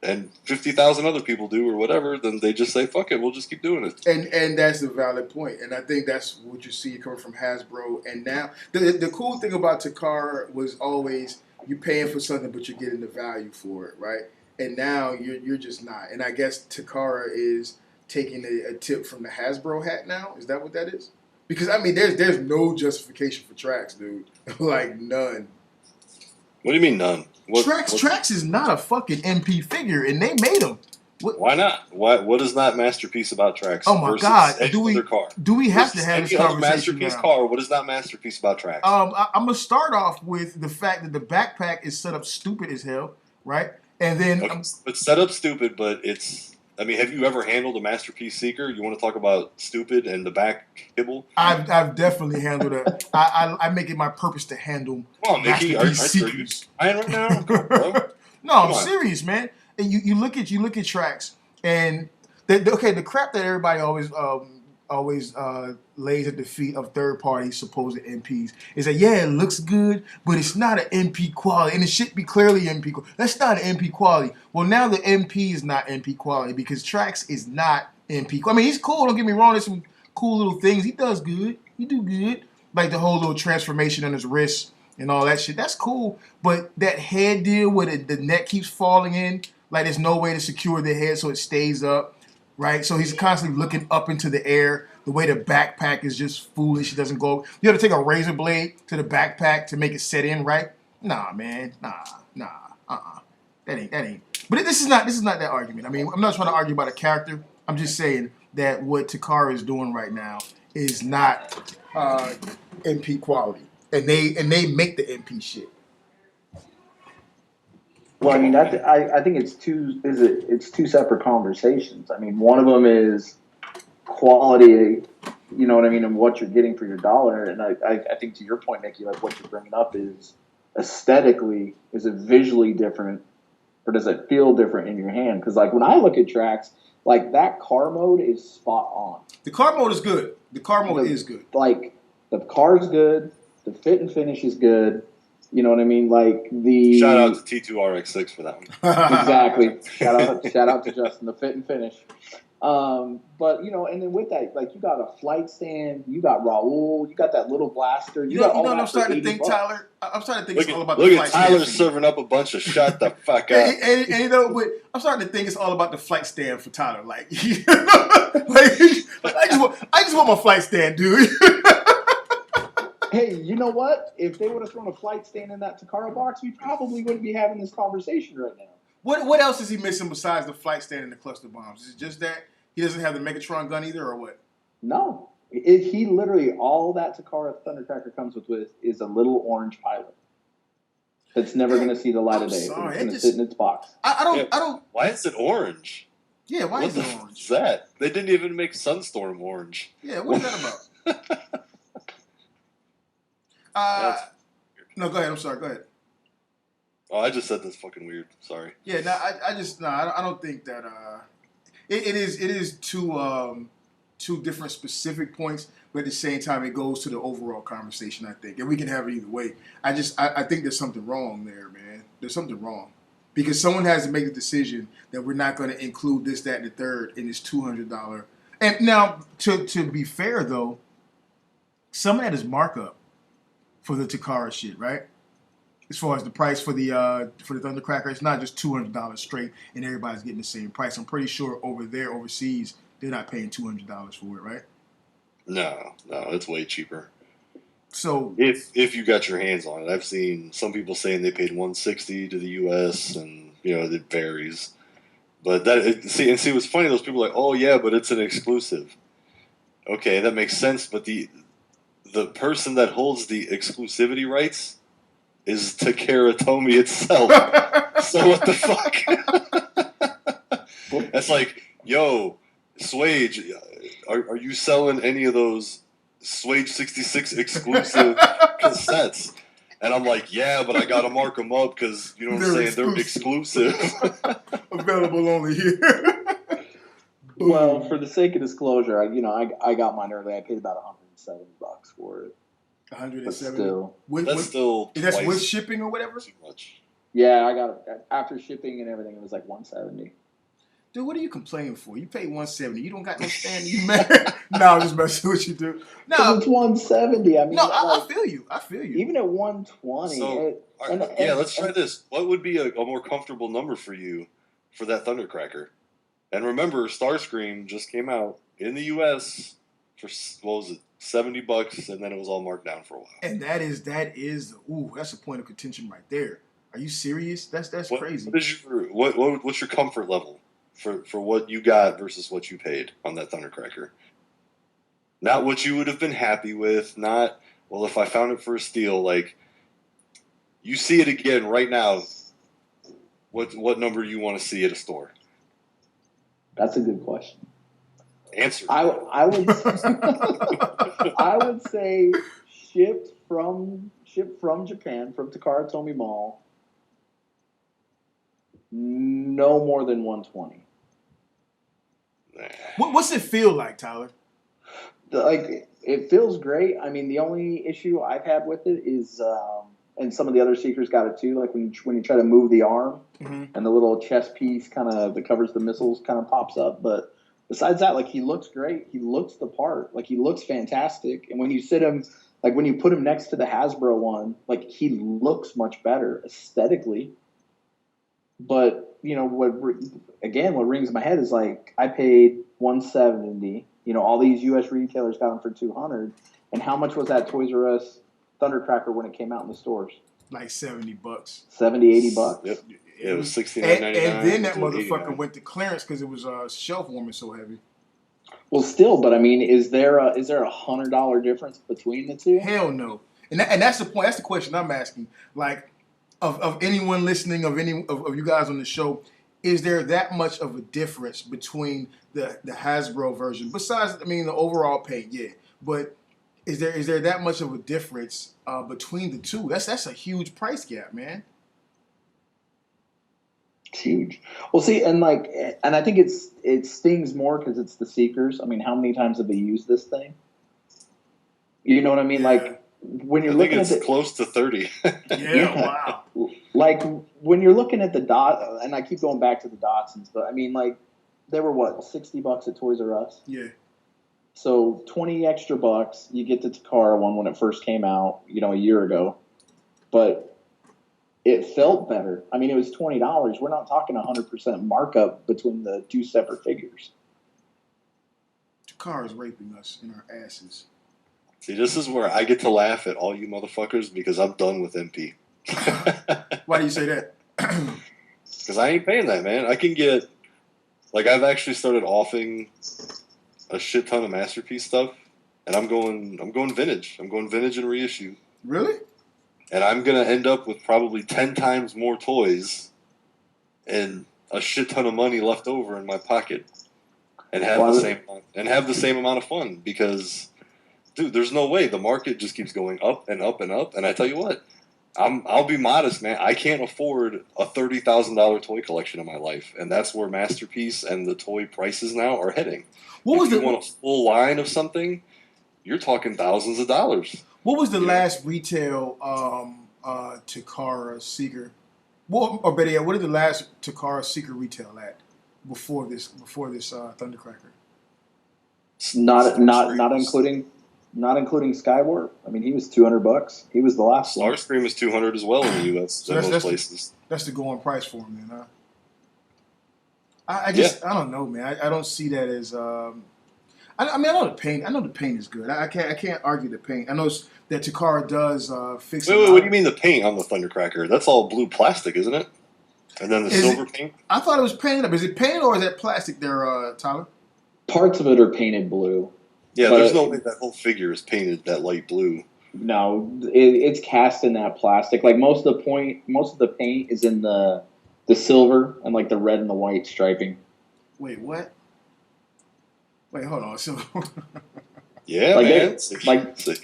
and 50,000 other people do or whatever, then they just say, fuck it, we'll just keep doing it. And that's a valid point. And I think that's what you see coming from Hasbro. And now, the cool thing about Takara was always you're paying for something, but you're getting the value for it, right? And now you're just not. And I guess Takara is taking a tip from the Hasbro hat now. Is that what that is? Because, I mean, there's no justification for Trax, dude. Like, none. What do you mean none? Trax is not a fucking MP figure, and they made him. Why not? What is not masterpiece about Trax? Oh my God! Do we have to have this conversation masterpiece now? car? What is not masterpiece about Trax? I'm gonna start off with the fact that the backpack is set up stupid as hell, right? And then it's set up stupid, but it's. I mean, have you ever handled a masterpiece Seeker? You want to talk about stupid and the back kibble? I've definitely handled it. I make it my purpose to handle. Come on, Mickey, are you lying right now? Come on, bro. No, I'm serious, man. And you look at Trax, and the crap that everybody always lays at the feet of third party supposed MPs is that it looks good, but it's not an MP quality, and it should be clearly MP quality. That's not an MP quality. Well, now the MP is not MP quality because Trax is not MP. I mean, he's cool. Don't get me wrong. There's some cool little things. He does good. He do good. Like the whole little transformation on his wrist and all that shit. That's cool. But that head deal where the neck keeps falling in, like there's no way to secure the head so it stays up. Right, so he's constantly looking up into the air. The way the backpack is just foolish. It doesn't go. You have to take a razor blade to the backpack to make it set in, right? Nah, man, nah. That ain't. But this is not that argument. I mean, I'm not trying to argue about a character. I'm just saying that what Takara is doing right now is not MP quality, and they make the MP shit. Well, I mean, I think it's two separate conversations. I mean, one of them is quality, you know what I mean, and what you're getting for your dollar. And I think to your point, Nikki, like what you're bringing up is aesthetically, is it visually different, or does it feel different in your hand? Because like when I look at Trax, like that car mode is spot on. The car mode is good. The car mode is good. Like the car's good. The fit and finish is good. You know what I mean? Like the shout out to T2RX6 for that one. Exactly. Shout out to Justin. The fit and finish. But and then with that, like you got a flight stand, you got Raul, you got that little blaster. You know what I'm starting to think, $80. Tyler? I'm starting to think it's all about the flight stand. Look at Tyler serving up a bunch of shut the fuck up. and but I'm starting to think it's all about the flight stand for Tyler. Like, I just want my flight stand, dude. Hey, you know what? If they would have thrown a flight stand in that Takara box, we probably wouldn't be having this conversation right now. What else is he missing besides the flight stand and the cluster bombs? Is it just that he doesn't have the Megatron gun either, or what? No. He literally, all that Takara Thundercracker comes with is a little orange pilot that's never going to see the light of day. It's going to sit in its box. I don't. Why is it orange? Yeah, why is it orange? What is that? They didn't even make Sunstorm orange. Yeah, what is that about? No, go ahead. I'm sorry. Go ahead. Oh, I just said that's fucking weird. Sorry. Yeah, no, I don't think that. It is two different specific points, but at the same time, it goes to the overall conversation. I think, and we can have it either way. I think there's something wrong there, man. There's something wrong. Because someone has to make the decision that we're not going to include this, that, and the third in this $200. And now, to be fair though, some of that is markup for the Takara shit, right? As far as the price for the Thundercracker, it's not just $200 straight, and everybody's getting the same price. I'm pretty sure over there, overseas, they're not paying $200 for it, right? No, it's way cheaper. So if you got your hands on it, I've seen some people saying they paid $160 to the U.S. and it varies. But see what's funny? Those people are like, oh yeah, but it's an exclusive. Okay, that makes sense. But the person that holds the exclusivity rights is Takara Tomy itself. So what the fuck? That's like, yo, Swage, are you selling any of those Swage 66 exclusive cassettes? And I'm like, yeah, but I gotta mark them up because you know what I'm saying? They're exclusive. Available only here. Well, for the sake of disclosure, I got mine early. I paid about $170 for it. 170. Still, that's with shipping or whatever. Too much. Yeah, I got it after shipping and everything. It was like $170. Dude, what are you complaining for? You paid $170. You don't got no stand. You mad? No, I'm just messing with you, dude. No, it's $170. I mean, no, I feel you. I feel you. Even at $120. So, let's try this. What would be a more comfortable number for you for that Thundercracker? And remember, Starscream just came out in the U.S. for what was it? $70, and then it was all marked down for a while. And that's a point of contention right there. Are you serious? That's crazy. What's your comfort level for what you got versus what you paid on that Thundercracker? Not what you would have been happy with. Not, well, if I found it for a steal. Like, you see it again right now. What number you want to see at a store? That's a good question. Answer. I would I would say shipped from Japan, from Takara Tomy Mall, no more than 120. What's it feel like, Tyler? Like, it feels great. I mean, the only issue I've had with it is, and some of the other seekers got it too, like when you try to move the arm, and the little chest piece that covers the missiles kind of pops up. But besides that, like, he looks great. He looks the part. Like, he looks fantastic. And when you sit him, like, when you put him next to the Hasbro one, like, he looks much better aesthetically. But, what rings in my head is, like, I paid $170. All these U.S. retailers got them for $200. And how much was that Toys R Us Thundercracker when it came out in the stores? Like $70. $70-$80. Yep. Yeah, it was $69.99. And then that motherfucker went to clearance because it was shelf warming so heavy. Well, still, but I mean, is there a $100 difference between the two? Hell no. And that's the point. That's the question I'm asking. Like, of anyone listening, of any of you guys on the show, is there that much of a difference between the Hasbro version? Besides, I mean, the overall paint, yeah. But is there that much of a difference between the two? That's a huge price gap, man. It's huge. Well, see, and I think it stings more because it's the Seekers. I mean, how many times have they used this thing? You know what I mean? Yeah. Like, when you're looking at close to 30. Wow. Like, when you're looking at the dot, and I keep going back to the Datsuns, but I mean, like, they were what, $60 at Toys R Us? Yeah. So $20 extra bucks, you get the Takara one when it first came out, a year ago. But it felt better. I mean, it was $20. We're not talking 100% markup between the two separate figures. Takara's raping us in our asses. See, this is where I get to laugh at all you motherfuckers because I'm done with MP. Why do you say that? Because I ain't paying that, man. I can get, like, I've actually started offing a shit ton of Masterpiece stuff, and I'm going vintage. I'm going vintage and reissue. Really? And I'm gonna end up with probably 10 times more toys and a shit ton of money left over in my pocket, and have the same amount of fun because, dude, there's no way the market just keeps going up and up and up. And I tell you what, I'll be modest, man. I can't afford a $30,000 toy collection in my life, and that's where Masterpiece and the toy prices now are heading. If you want a full line of something, you're talking thousands of dollars. What was the last retail Takara Seeker Well, or better yet, what did the last Takara secret retail at before this Thundercracker? Not including Skyward. I mean, he was $200. He was the last one. Starscream is $200 as well in the U.S. So in most places. That's the going price for him, then, huh? I don't know, man. I don't see that as. I mean, I know the paint. I know the paint is good. I can't argue the paint. I know that Takara does fix. Wait, what do you mean the paint on the Thundercracker? That's all blue plastic, isn't it? And then the silver paint. I thought it was painted up. Is it painted or is that plastic there, Tyler? Parts of it are painted blue. Yeah, there's no way that whole figure is painted that light blue. No, it's cast in that plastic. Like most of the paint is in the silver and like the red and the white striping. Wait, what? Wait, hold on. So, yeah, man.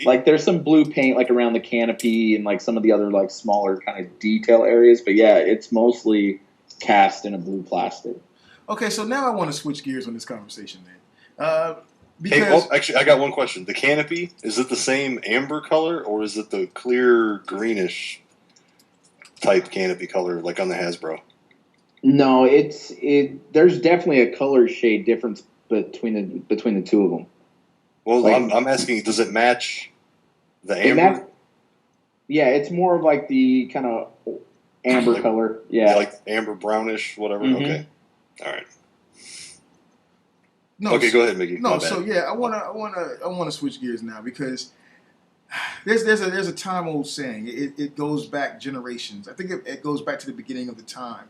Like there's some blue paint like around the canopy and like some of the other like smaller kind of detail areas, but yeah, it's mostly cast in a blue plastic. Okay, so now I want to switch gears on this conversation, then. Actually, I got one question. The canopy, is it the same amber color or is it the clear greenish type canopy color like on the Hasbro? No, there's definitely a color shade difference between the two of them. Well, like, I'm asking, does it match the amber? Yeah, it's more of like the kind of amber color. Yeah, like amber brownish, whatever. Mm-hmm. Okay, all right. No, okay, go ahead, Mickey. No, so yeah, I wanna switch gears now because there's a time old saying. It goes back generations. I think it goes back to the beginning of time,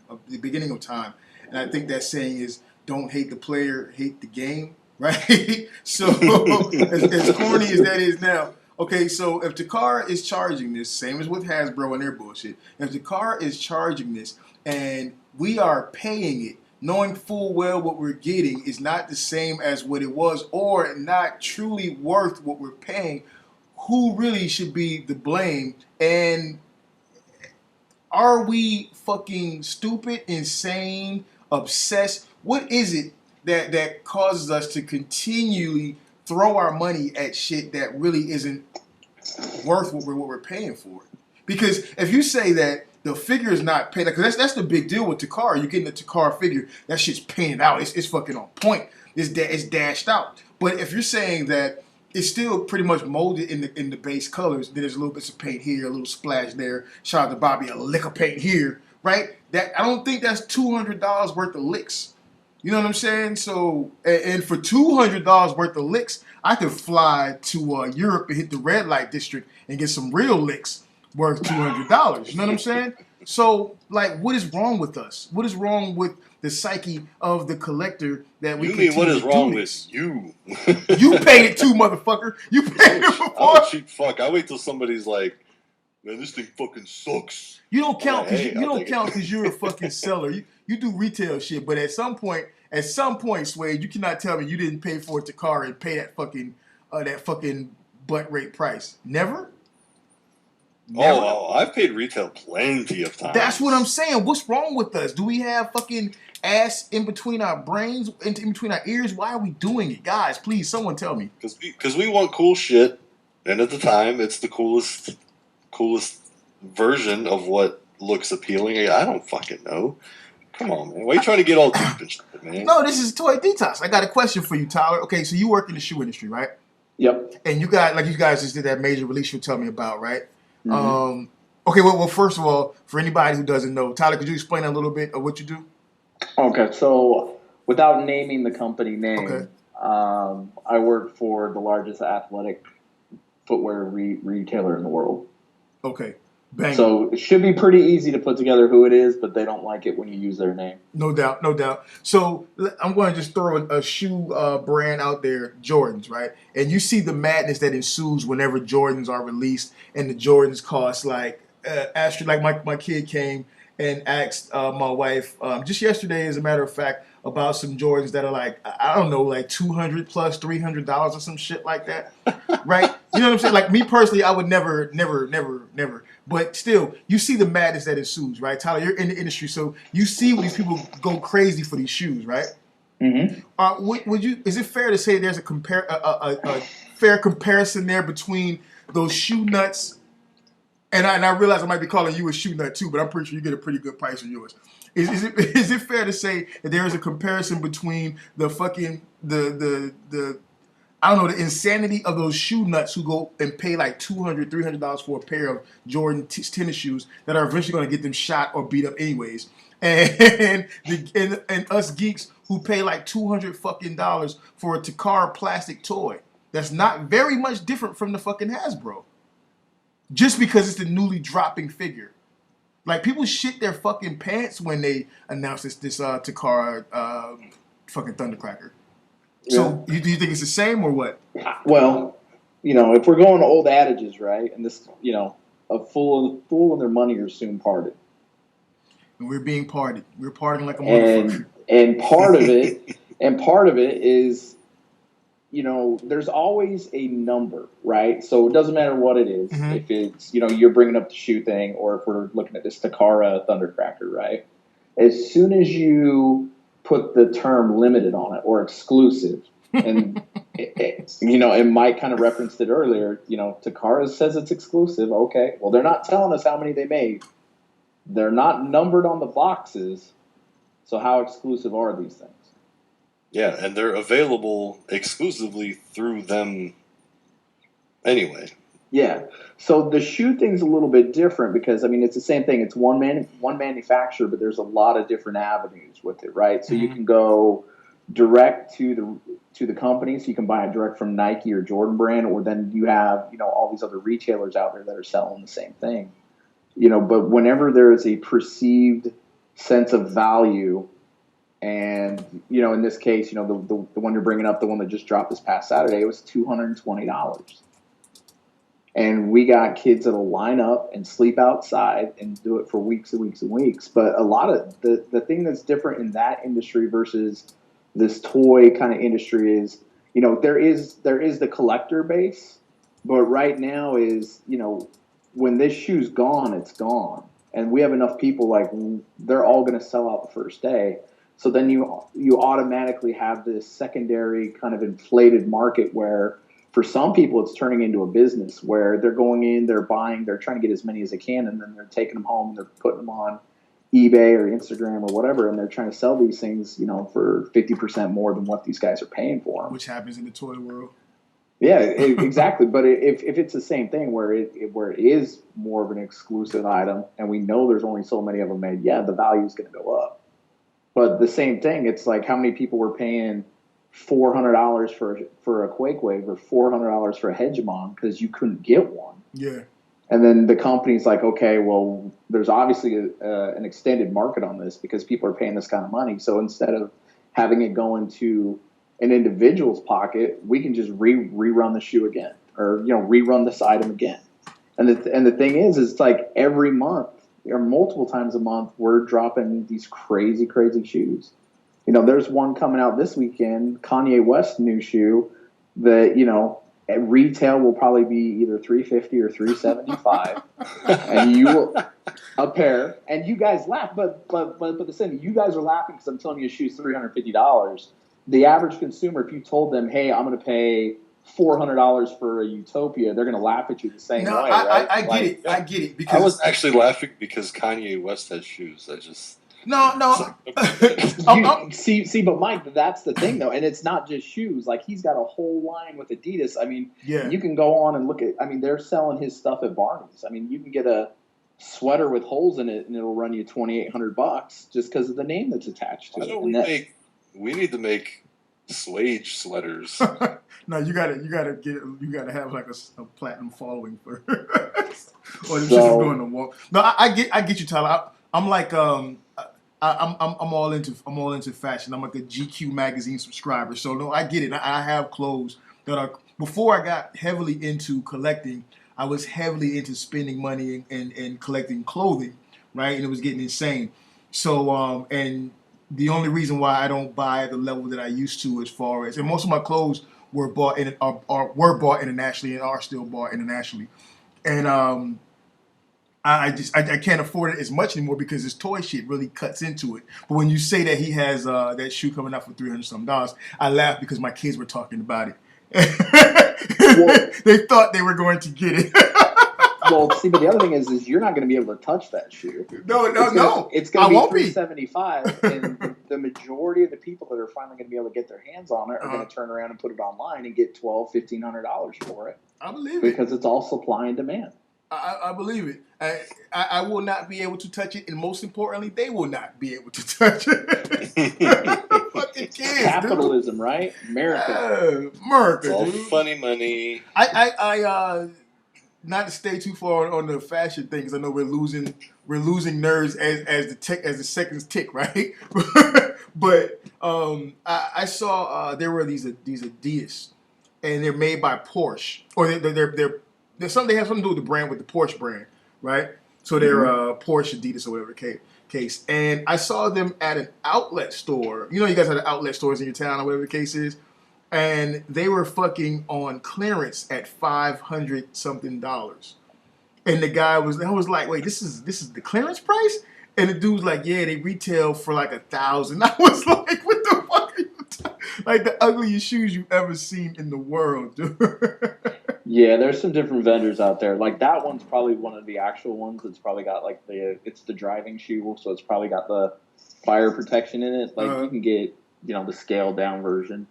and I think that saying is don't hate the player, hate the game, right? So as corny as that is now, okay. So if Takara is charging this, same as with Hasbro and their bullshit, if Takara is charging this and we are paying it, knowing full well what we're getting is not the same as what it was or not truly worth what we're paying, who really should be the blame? And are we fucking stupid, insane, obsessed? What is it that causes us to continually throw our money at shit that really isn't worth what we're paying for? Because if you say that the figure is not painted, because that's the big deal with Takara. You're getting a Takara figure, that shit's painted out. It's fucking on point. It's dashed out. But if you're saying that it's still pretty much molded in the base colors, then there's a little bits of paint here, a little splash there. Shout out to Bobby, a lick of paint here, right? That I don't think that's $200 worth of licks. You know what I'm saying? So, and for $200 worth of licks, I could fly to Europe and hit the red light district and get some real licks worth $200. You know what I'm saying? So, like, what is wrong with us? What is wrong with the psyche of the collector that we? You mean what is wrong with you? You paid it too, motherfucker. You paid it before. I'm a cheap fuck. I wait till somebody's like, man, this thing fucking sucks. You don't count because you're a fucking seller. You do retail shit, but at some point, Swade, you cannot tell me you didn't pay for a Takara and pay that fucking butt rate price. Never. Oh, I've paid retail plenty of times. That's what I'm saying. What's wrong with us? Do we have fucking ass in between our brains, in between our ears? Why are we doing it? Guys, please, someone tell me. Because we want cool shit, and at the time, it's the coolest version of what looks appealing. I don't fucking know. Come on, man. Why are you trying to get all deep and shit, man? No, this is Toy Detox. I got a question for you, Tyler. Okay, so you work in the shoe industry, right? Yep. And you guys just did that major release you were telling me about, right? Mm-hmm. Okay, well, first of all, for anybody who doesn't know, Tyler, could you explain a little bit of what you do? Okay, so without naming the company name, okay. I work for the largest athletic footwear retailer in the world. Okay. Bang. So it should be pretty easy to put together who it is, but they don't like it when you use their name. No doubt. So I'm going to just throw a shoe brand out there, Jordans, right? And you see the madness that ensues whenever Jordans are released, and the Jordans cost like my kid came and asked my wife just yesterday, as a matter of fact, about some Jordans that are like, I don't know, like $200 plus $300 or some shit like that, right? You know what I'm saying? Like me personally, I would never. But still, you see the madness that ensues, right? Tyler, you're in the industry, so you see these people go crazy for these shoes, right? Mm-hmm. Is it fair to say there's a fair comparison there between those shoe nuts And I realize I might be calling you a shoe nut too, but I'm pretty sure you get a pretty good price on yours. Is it fair to say that there is a comparison between the fucking the I don't know, the insanity of those shoe nuts who go and pay like $200, $300 for a pair of Jordan tennis shoes that are eventually going to get them shot or beat up anyways, and us geeks who pay like $200 fucking dollars for a Takara plastic toy that's not very much different from the fucking Hasbro, just because it's the newly dropping figure. Like, people shit their fucking pants when they announce this Takara fucking Thundercracker. So, do you think it's the same or what? Well, if we're going to old adages, right? And this, a fool and their money are soon parted. And we're being parted. We're parting like a motherfucker. And part of it is, there's always a number, right? So it doesn't matter what it is. Mm-hmm. If it's, you're bringing up the shoe thing, or if we're looking at this Takara Thundercracker, right? As soon as you put the term limited on it or exclusive, and and Mike kind of referenced it earlier, Takara says it's exclusive. Okay, well, they're not telling us how many they made. They're not numbered on the boxes. So how exclusive are these things? Yeah, and they're available exclusively through them anyway. Yeah. So the shoe thing's a little bit different because, it's the same thing. It's one manufacturer, but there's a lot of different avenues with it, right? So you can go direct to the company, so you can buy it direct from Nike or Jordan brand, or then you have, all these other retailers out there that are selling the same thing. But whenever there is a perceived sense of value, and, in this case, the one you're bringing up, the one that just dropped this past Saturday, it was $220. And we got kids that'll line up and sleep outside and do it for weeks and weeks and weeks. But a lot of the thing that's different in that industry versus this toy kind of industry is, there is the collector base, but right now is, when this shoe's gone, it's gone. And we have enough people, like, they're all going to sell out the first day. So then you automatically have this secondary kind of inflated market where, for some people, it's turning into a business where they're going in, they're buying, they're trying to get as many as they can, and then they're taking them home and they're putting them on eBay or Instagram or whatever, and they're trying to sell these things, for 50% more than what these guys are paying for them. Which happens in the toy world. Yeah, exactly. But if it's the same thing where it is more of an exclusive item, and we know there's only so many of them made, the value is going to go up. But the same thing, it's like how many people were paying $400 for a Quake Wave or $400 for a Hegemon because you couldn't get one. Yeah. And then the company's like, okay, well, there's obviously an extended market on this because people are paying this kind of money. So instead of having it go into an individual's pocket, we can just rerun the shoe again, or rerun this item again. And the thing is it's like every month or multiple times a month we're dropping these crazy shoes. There's one coming out this weekend, Kanye West's new shoe, that, at retail will probably be either $350 or $375, and you will a pair. And you guys laugh, but the thing, you guys are laughing because I'm telling you a shoe's $350. The average consumer, if you told them, hey, I'm going to pay $400 for a Utopia, they're going to laugh at you the same way, right? I get it. I get it. Because I was actually laughing because Kanye West has shoes. No. See, but Mike, that's the thing, though, and it's not just shoes. Like, he's got a whole line with Adidas. You can go on and look at. They're selling his stuff at Barney's. You can get a sweater with holes in it, and it'll run you $2,800 just because of the name that's attached to it. We need to make suede sweaters. No, you gotta have like a platinum following first, or just going to walk. No, I get you, Tyler. I'm like I'm all into fashion. I'm like a GQ magazine subscriber, so no, I get it. I have clothes that are. Before I got heavily into collecting, I was heavily into spending money and collecting clothing, right? And it was getting insane. So and the only reason why I don't buy at the level that I used to, as far as, and most of my clothes were bought internationally and are still bought internationally, and I can't afford it as much anymore because this toy shit really cuts into it. But when you say that he has that shoe coming out for $300 something, I laugh because my kids were talking about it. They thought they were going to get it. Well, see, but the other thing is you're not going to be able to touch that shoe. No. It's going to be be. $375, and the majority of the people that are finally going to be able to get their hands on it are going to turn around and put it online and get $1,200-$1,500 for it. I believe it because it's all supply and demand. I believe it. I will not be able to touch it, and most importantly, they will not be able to touch it. Fucking kids, capitalism, dude. Right? America, it's all dude. funny money. I not to stay too far on the fashion thing, because I know we're losing nerds as the seconds tick, right? But I saw there were these Adidas, and they're made by Porsche, or they have something to do with the brand, with the Porsche brand, right? So they're Porsche, Adidas, or whatever case. And I saw them at an outlet store. You know, you guys have outlet stores in your town or whatever the case is. And they were fucking on clearance at $500 something. And the guy I was like, wait, this is the clearance price? And the dude's like, yeah, they retail for like $1,000. I was like, what the fuck are you like the ugliest shoes you've ever seen in the world, dude. Yeah, there's some different vendors out there. Like that one's probably one of the actual ones that's probably got like it's the driving shoe, so it's probably got the fire protection in it. Like you can get, the scaled down version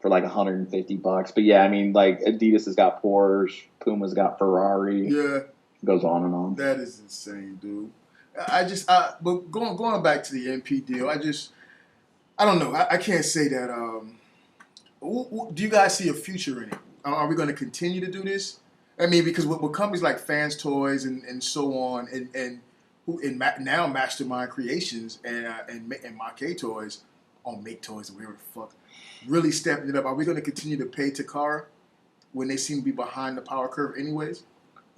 for like $150. But yeah, I mean, like Adidas has got Porsche, Puma's got Ferrari. Yeah. Goes on and on. That is insane, dude. But going back to the MP deal, I don't know. I can't say that. Do you guys see a future in it? Are we going to continue to do this? I mean, because with companies like Fans Toys and so on, and now Mastermind Creations and Maquet Toys, or Make Toys, or whatever the fuck, really stepping it up. Are we going to continue to pay Takara when they seem to be behind the power curve, anyways?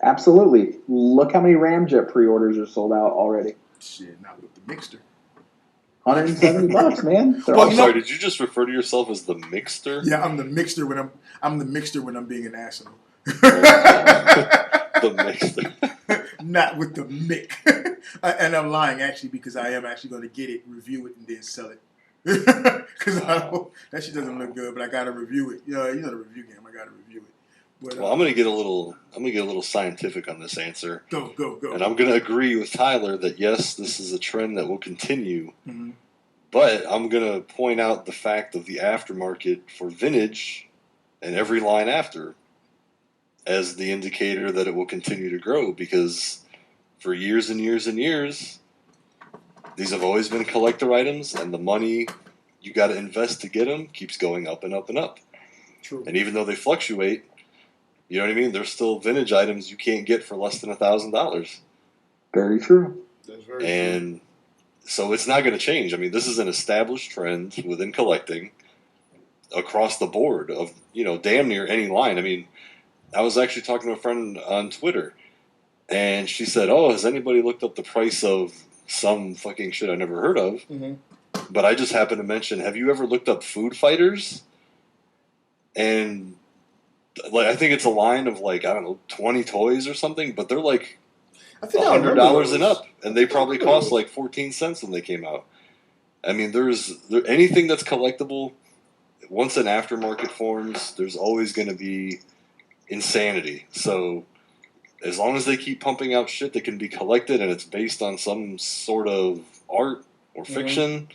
Absolutely. Look how many Ramjet pre-orders are sold out already. Shit, not with the Mixter. $170, man. I'm sorry. Did you just refer to yourself as the Mixter? Yeah, I'm the Mixter I'm the Mixter when I'm being an asshole. The Mixter. Not with the Mick. And I'm lying actually, because I am actually going to get it, review it, and then sell it. Because that shit doesn't look good, but I got to review it. You know the review game. I got to review it. But, well, I'm gonna get a little scientific on this answer. Go. And I'm gonna agree with Tyler that yes, this is a trend that will continue. Mm-hmm. But I'm gonna point out the fact of the aftermarket for vintage and every line after as the indicator that it will continue to grow, because for years and years and years, these have always been collector items, and the money you got to invest to get them keeps going up and up and up. True. And even though they fluctuate, you know what I mean? There's still vintage items you can't get for less than $1,000. Very true. That's very true. And so it's not going to change. I mean, this is an established trend within collecting across the board of, damn near any line. I mean, I was actually talking to a friend on Twitter, and she said, oh, has anybody looked up the price of some fucking shit I never heard of? Mm-hmm. But I just happened to mention, have you ever looked up Food Fighters? And like, I think it's a line of like, I don't know, 20 toys or something, but they're like $100 and up, and they probably cost like 14 cents when they came out. I mean, anything that's collectible, once an aftermarket forms, there's always going to be insanity. So as long as they keep pumping out shit that can be collected and it's based on some sort of art or fiction,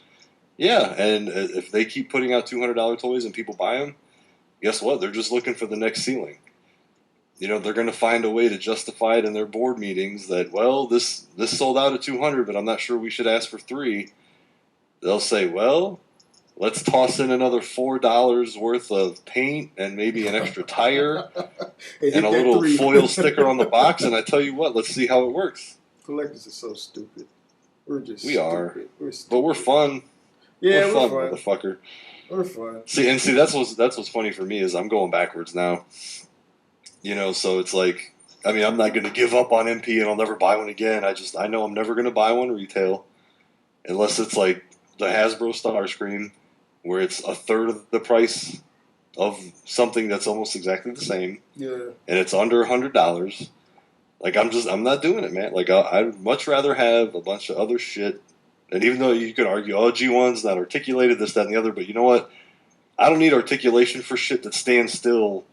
yeah, and if they keep putting out $200 toys and people buy them, guess what? They're just looking for the next ceiling. They're going to find a way to justify it in their board meetings that, well, this sold out at 200, but I'm not sure we should ask for 3. They'll say, well, let's toss in another $4 worth of paint and maybe an extra tire and a little foil sticker on the box, and I tell you what, let's see how it works. Collectors are so stupid. We are, but we're fun. Yeah, we're fun, motherfucker. We're fun. See, that's what's funny for me is I'm going backwards now. So it's like, I mean, I'm not going to give up on MP and I'll never buy one again. I know I'm never going to buy one retail unless it's like the Hasbro Starscream, where it's a third of the price of something that's almost exactly the same. Yeah. And it's under $100. Like, I'm not doing it, man. Like, I'd much rather have a bunch of other shit. And even though you could argue, oh, G1's not articulated, this, that, and the other, but you know what? I don't need articulation for shit that stands still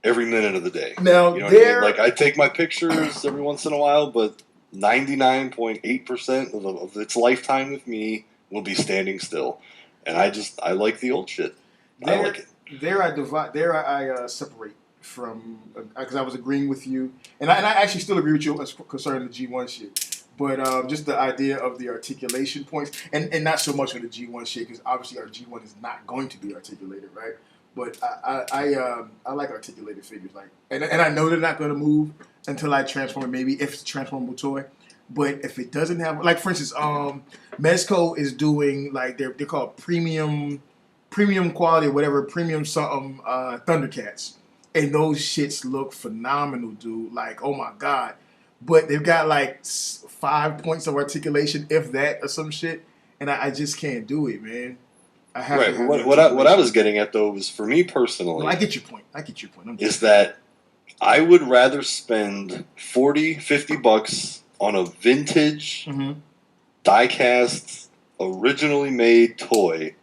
every minute of the day. Now, you know what I mean? Like, I take my pictures every once in a while, but 99.8% of its lifetime with me will be standing still. And I like the old shit. I like it. I separate from, because I was agreeing with you, and I actually still agree with you as concerning the G1 shit. But just the idea of the articulation points, and not so much with the G1 shit, because obviously our G1 is not going to be articulated, right? But I like articulated figures, like, and I know they're not going to move until I transform it. Maybe if it's a transformable toy, but if it doesn't have, like, for instance, Mezco is doing, like, they're called premium quality or whatever, premium something Thundercats, and those shits look phenomenal, dude. Like, oh my god. But they've got like 5 points of articulation, if that, or some shit, and I just can't do it, man. I have to have what I was getting at, though, was, for me personally, no, I get your point. Is that I would rather spend $40-$50 on a vintage die-cast, originally made toy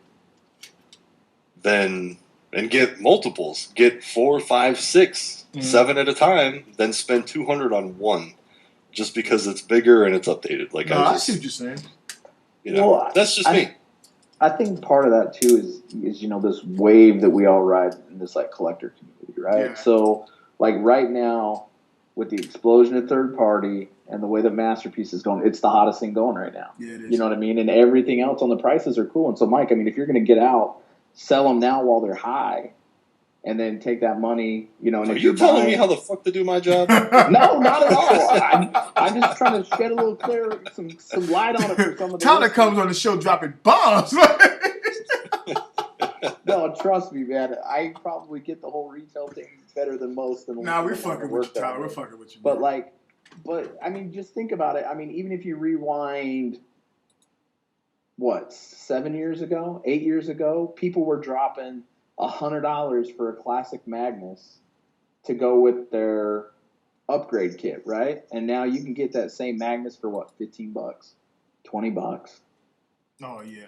and get multiples, get 4, 5, 6, 7 at a time, then spend $200 on one, just because it's bigger and it's updated. Like, no, I see what you're saying. You know, well, that's just me. I think part of that too is this wave that we all ride in this, like, collector community, right? Yeah. So, like, right now, with the explosion of third party and the way that Masterpiece is going, it's the hottest thing going right now. Yeah, it is. You know what I mean? And everything else on the prices are cool. And so, Mike, I mean, if you're going to get out, sell them now while they're high, and then take that money, And are you telling me how the fuck to do my job? No, not at all. I'm just trying to shed a little some light on it for some of the Tyler comes on the show dropping bombs. No, trust me, man. I probably get the whole retail thing better than most. Nah, we're fucking with you, Tyler. We're fucking with you. But I mean, just think about it. I mean, even if you rewind, 7 years ago, 8 years ago, people were dropping $100 for a classic Magnus to go with their upgrade kit, right? And now you can get that same Magnus for $15, $20. Oh yeah.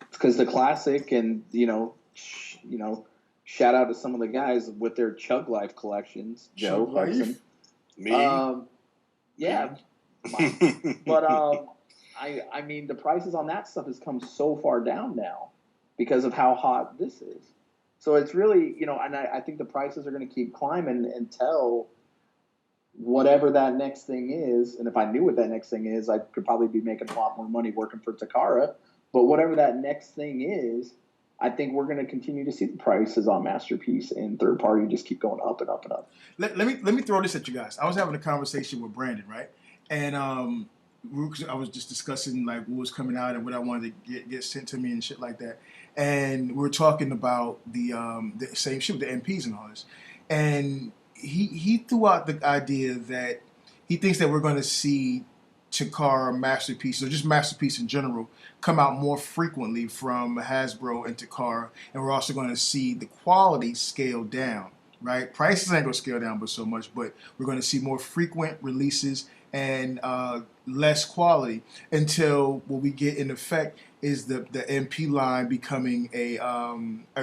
It's because the classic, and shout out to some of the guys with their Chug Life collections, Joe Hudson. Me. Yeah. But I mean, the prices on that stuff has come so far down now because of how hot this is. So it's really, and I think the prices are going to keep climbing until whatever that next thing is. And if I knew what that next thing is, I could probably be making a lot more money working for Takara. But whatever that next thing is, I think we're going to continue to see the prices on Masterpiece and third party just keep going up and up and up. Let me throw this at you guys. I was having a conversation with Brandon, right? And I was just discussing, like, what was coming out and what I wanted to get sent to me and shit like that. And we were talking about the same shit with the MPs and all this. And he threw out the idea that he thinks that we're going to see Takara Masterpiece, or just Masterpiece in general, come out more frequently from Hasbro and Takara. And we're also going to see the quality scale down, right? Prices ain't going to scale down but so much, but we're going to see more frequent releases and less quality until what we get in effect is the MP line becoming a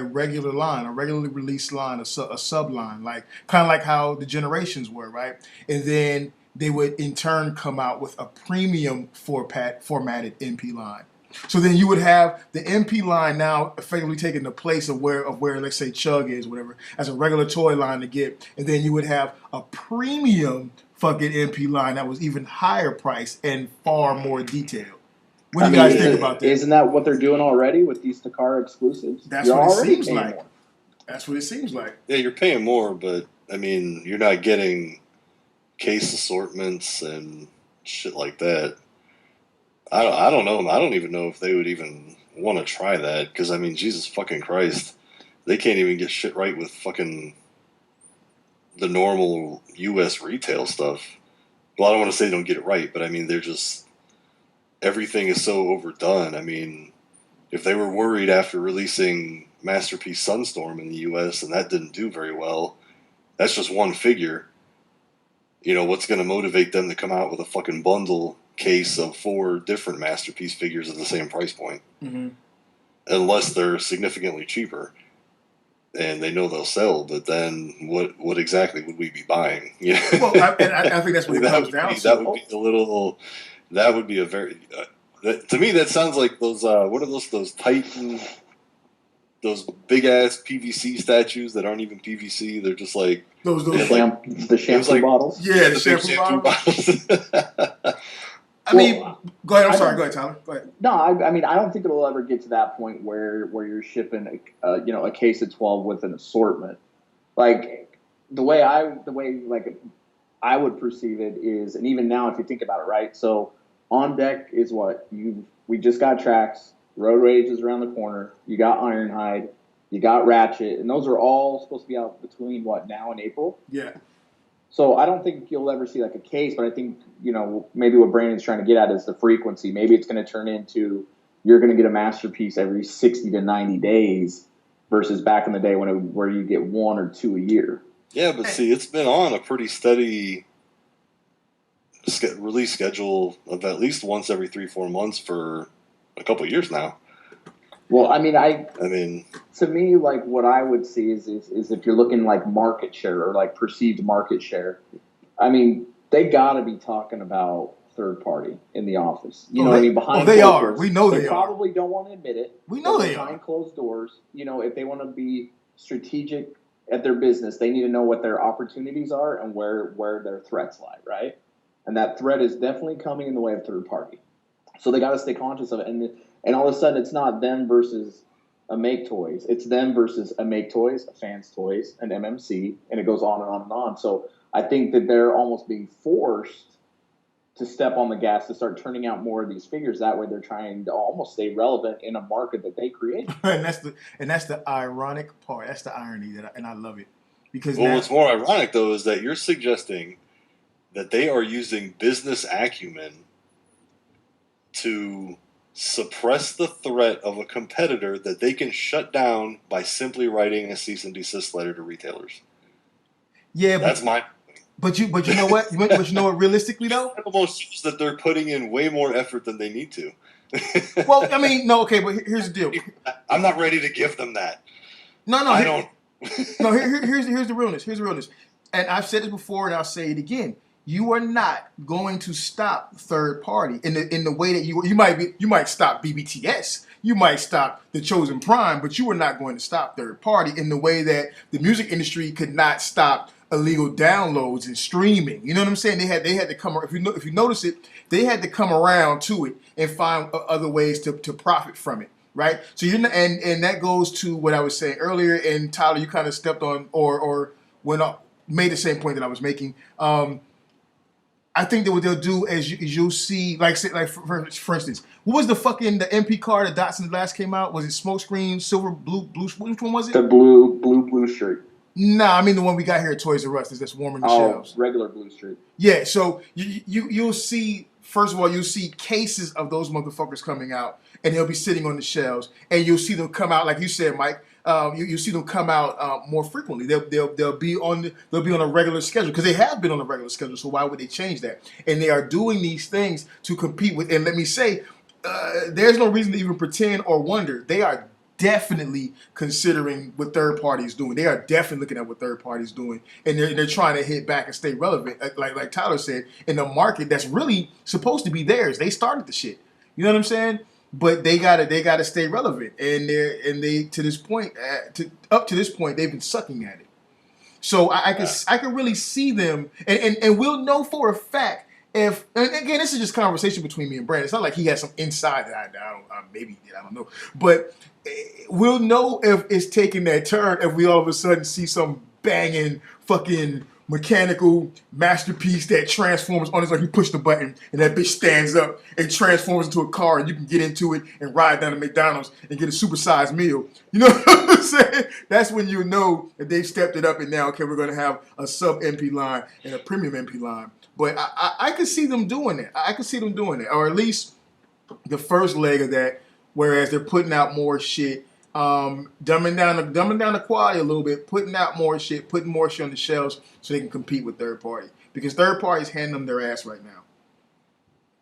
regular line, a regularly released line, a sub line, like kind of like how the Generations were, right? And then they would in turn come out with a premium formatted MP line. So then you would have the MP line now effectively taking the place of where let's say Chug is, whatever, as a regular toy line to get, and then you would have a premium fucking MP line that was even higher priced and far more detailed. What do you guys think about that? Isn't that what they're doing already with these Takara exclusives? That's what it seems like. That's what it seems like. Yeah, you're paying more, but I mean, you're not getting case assortments and shit like that. I don't know. I don't even know if they would even want to try that, because I mean, Jesus fucking Christ, they can't even get shit right with fucking the normal U.S. retail stuff. Well, I don't want to say they don't get it right, but I mean, they're just, everything is so overdone. I mean, if they were worried after releasing Masterpiece Sunstorm in the U.S. and that didn't do very well, that's just one figure. What's going to motivate them to come out with a fucking bundle case of 4 different Masterpiece figures at the same price point? Mm-hmm. Unless they're significantly cheaper. and they know they'll sell, but then what exactly would we be buying? Yeah. Well, I think that's what it comes down to. That would be a little. That would be a very. To me, that sounds like those. What are those Titan? Those big ass PVC statues that aren't even PVC. They're just like those the shampoo bottles. Yeah, the shampoo bottles. I mean, go ahead. I'm sorry. Go ahead, Tyler. Go ahead. No, I mean, I don't think it'll ever get to that point where you're shipping a case of 12 with an assortment. Like the way I would perceive it is, and even now if you think about it, right? So on deck is we just got Tracks, Road Rage is around the corner. You got Ironhide, you got Ratchet, and those are all supposed to be out between now and April. Yeah. So I don't think you'll ever see like a case, but I think, maybe what Brandon's trying to get at is the frequency. Maybe it's going to turn into you're going to get a masterpiece every 60 to 90 days versus back in the day where you get 1 or 2 a year. Yeah, but see, it's been on a pretty steady release schedule of at least once every 3-4 months for a couple of years now. Well, I mean, to me, like what I would see is if you're looking like market share or like perceived market share, I mean, they got to be talking about third party in the office. You know what I mean? Behind they closed are. doors. We know they probably don't want to admit it. We know they behind are. closed doors. If they want to be strategic at their business, they need to know what their opportunities are and where their threats lie, right? And that threat is definitely coming in the way of third party. So they got to stay conscious of it. And all of a sudden, it's not them versus a Make Toys. It's them versus a Make Toys, a Fans Toys, an MMC, and it goes on and on and on. So I think that they're almost being forced to step on the gas to start turning out more of these figures. That way, they're trying to almost stay relevant in a market that they create. and that's the ironic part. That's the irony and I love it because. What's more ironic though is that you're suggesting that they are using business acumen to suppress the threat of a competitor that they can shut down by simply writing a cease and desist letter to retailers. Yeah, that's my. But you know what? But you know what? Realistically, though, it almost shows that they're putting in way more effort than they need to. Well, I mean, no, okay, but here's the deal. I'm not ready to give them that. No, I don't. No, here's the realness. Here's the realness, and I've said this before, and I'll say it again. You are not going to stop third party in the way that you might stop BBTS, you might stop the Chosen Prime, but you are not going to stop third party in the way that the music industry could not stop illegal downloads and streaming. You know what I'm saying? They had to come. If you notice it, they had to come around to it and find other ways to profit from it. Right? So and that goes to what I was saying earlier. And Tyler, you kind of stepped on or went up, made the same point that I was making. I think that what they'll do is you'll see, for instance, what was the MP card that Datsun last came out? Was it smokescreen, silver, blue? Which one was it? The blue shirt. Nah, I mean the one we got here at Toys R Us that's warming the shelves. Regular blue shirt. Yeah, so you'll see. First of all, you'll see cases of those motherfuckers coming out, and they'll be sitting on the shelves, and you'll see them come out, like you said, Mike. You see them come out more frequently. They'll be on a regular schedule because they have been on a regular schedule. So why would they change that? And they are doing these things to compete with. And let me say, there's no reason to even pretend or wonder. They are definitely considering what third parties doing. They are definitely looking at what third parties doing, and they're trying to hit back and stay relevant. Like Tyler said, in the market that's really supposed to be theirs. They started the shit. You know what I'm saying? But they gotta stay relevant, and they to this point, up to this point, they've been sucking at it. So I can really see them, and we'll know for a fact if. And again, this is just conversation between me and Brandon. It's not like he has some inside that I don't know, but we'll know if it's taking that turn if we all of a sudden see some banging fucking mechanical masterpiece that transforms on. It's like you push the button and that bitch stands up and transforms into a car and you can get into it and ride down to McDonald's and get a supersized meal. You know what I'm saying? That's when you know that they've stepped it up and now, okay, we're going to have a sub MP line and a premium MP line. But I could see them doing that. I could see them doing it, or at least the first leg of that, whereas they're putting out more shit, dumbing down the quality a little bit, putting out more shit, putting more shit on the shelves so they can compete with third party. Because third parties hand them their ass right now.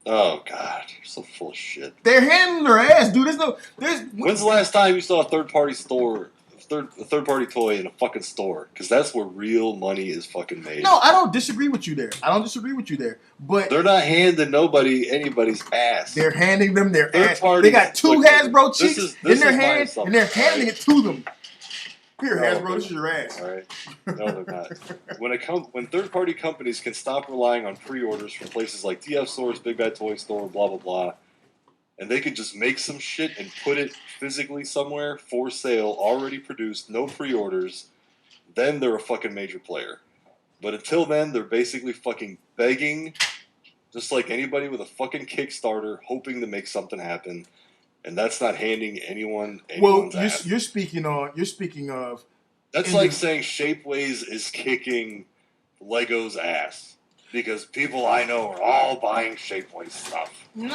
Oh God, you're so full of shit. They're handling their ass, dude. When's the last time you saw a third party third party toy in a fucking store because that's where real money is fucking made. No, I don't disagree with you there. But they're not handing anybody's ass. They're handing them their ass. Party, they got 2 Hasbro chicks in their hand, and they're handing it to them. Here, Hasbro, this is your ass. All right. No, they're not. When third-party companies can stop relying on pre-orders from places like TF Stores, Big Bad Toy Store, blah, blah, blah, and they could just make some shit and put it physically somewhere for sale, already produced, no pre-orders, then they're a fucking major player. But until then, they're basically fucking begging, just like anybody with a fucking Kickstarter, hoping to make something happen. And that's not handing anyone's ass. You're speaking of. That's like saying Shapeways is kicking Lego's ass because people I know are all buying Shapeways stuff. No.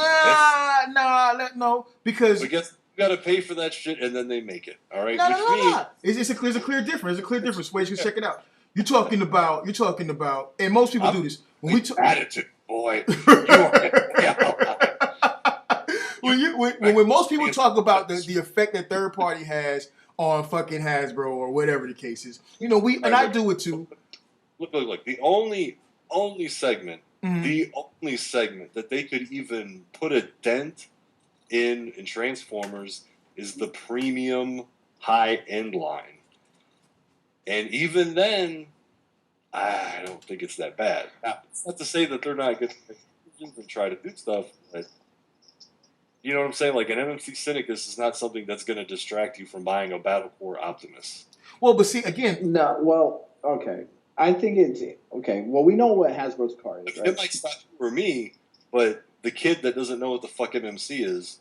Because you got to pay for that shit and then they make it. All right. No. It's a clear difference. There's a clear difference. Wait, you can check it out. You're talking about, and most people do this. When attitude, boy. When most people talk about the effect that third party has on fucking Hasbro or whatever the case is, I do it too. Look, the only segment, the only segment that they could even put a dent in Transformers is the premium high-end line. And even then, I don't think it's that bad. Now, it's not to say that they're not good and try to do stuff, but you know what I'm saying? Like an MMC Cynicus is not something that's going to distract you from buying a Battle Core Optimus. Well, but see, again... No, well, okay. I think it's... Okay, well, we know what Hasbro's car is, right? It might stop for me, but the kid that doesn't know what the fuck MMC is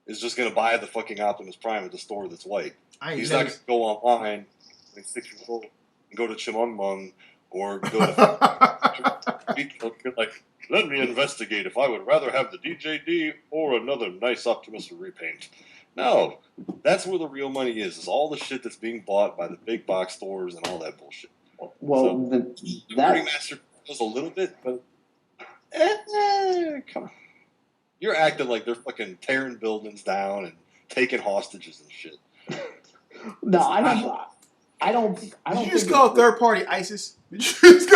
just going to buy the fucking Optimus Prime at the store that's white. He's not going to go online when he's 6 years old and go to Chimongmong or go to... like, let me investigate if I would rather have the DJD or another nice Optimus repaint. No, that's where the real money is all the shit that's being bought by the big box stores and all that bullshit. Well, so, the Master does a little bit, but come on. You're acting like they're fucking tearing buildings down and taking hostages and shit. No, I don't. Did you just call third party ISIS? Did you just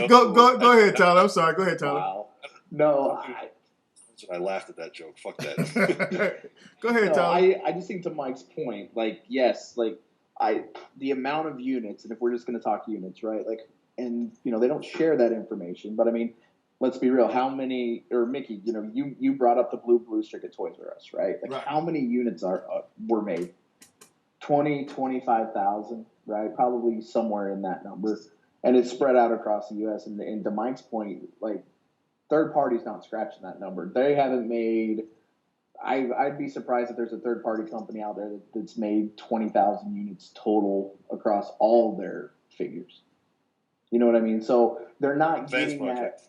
go ahead, Tyler. I'm sorry. Go ahead, Tyler. Wow. No, I laughed at that joke. Fuck that. Go ahead, Tyler. I just think to Mike's point, like, yes, like the amount of units, and if we're just going to talk units, right? Like, and they don't share that information, but I mean, let's be real. How many, or Mickey, you brought up the blue stick at Toys R Us, right? Like, how many units were made? 20, 25,000, right? Probably somewhere in that number. And it's spread out across the U.S. And to Mike's point, like, third party's not scratching that number. They haven't made. I'd be surprised if there's a third party company out there that's made 20,000 units total across all their figures. You know what I mean? So they're not getting that.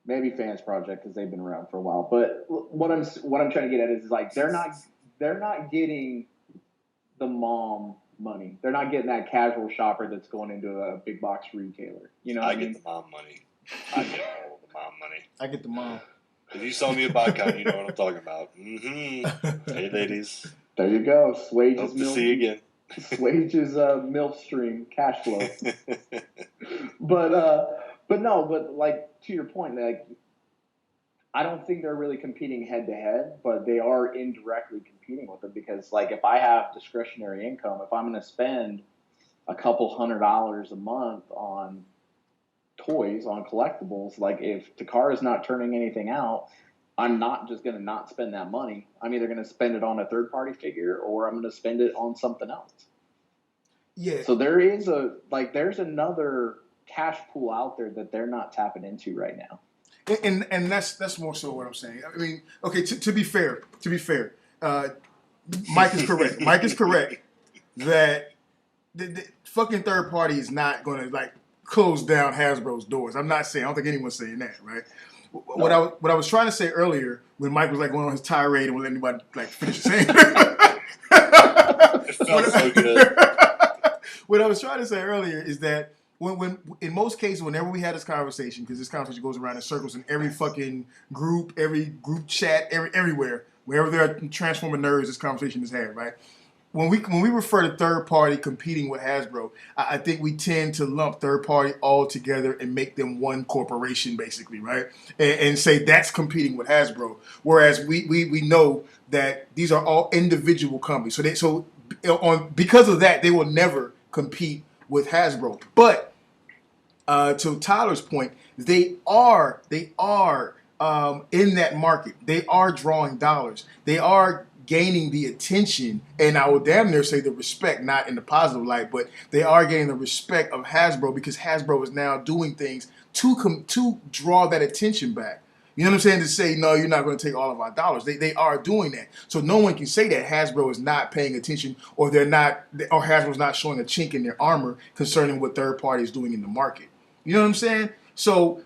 Maybe Fans Project because they've been around for a while. But what I'm trying to get at is like they're not getting the mom money. They're not getting that casual shopper that's going into a big box retailer. You know what I mean? I get the mom money. I get all the mom money. I get the mom. If you saw me at BotCon, you know what I'm talking about. Mm-hmm. Hey, ladies. There you go. Swage's Hope to see you again. Swage's MILF stream cash flow. But like to your point, like I don't think they're really competing head to head, but they are indirectly competing with them because, like, if I have discretionary income, if I'm going to spend a couple $100 a month on toys, on collectibles, like if Takara is not turning anything out, I'm not just going to not spend that money. I'm either going to spend it on a third party figure or I'm going to spend it on something else. Yeah. So there's another cash pool out there that they're not tapping into right now. And that's more so what I'm saying. I mean, okay, to be fair, Mike is correct. Mike is correct that the fucking third party is not going to like close down Hasbro's doors. I'm not saying. I don't think anyone's saying that, right? No. What I was trying to say earlier when Mike was like going on his tirade and wouldn't let anybody like finish saying. It felt so good. What I was trying to say earlier is that when in most cases, whenever we had this conversation, because this conversation goes around in circles in every fucking group, every group chat, everywhere, wherever there are Transformer nerds, this conversation is had, right? When we refer to third party competing with Hasbro, I think we tend to lump third party all together and make them one corporation, basically, right? And say that's competing with Hasbro. Whereas we know that these are all individual companies. Because of that, they will never compete with Hasbro. But to Tyler's point, they are in that market. They are drawing dollars. They are gaining the attention, and I will damn near say the respect, not in the positive light, but they are gaining the respect of Hasbro because Hasbro is now doing things to draw that attention back. You know what I'm saying? To say, no, you're not going to take all of our dollars. They are doing that. So no one can say that Hasbro is not paying attention or Hasbro's not showing a chink in their armor concerning what third party is doing in the market. You know what I'm saying? So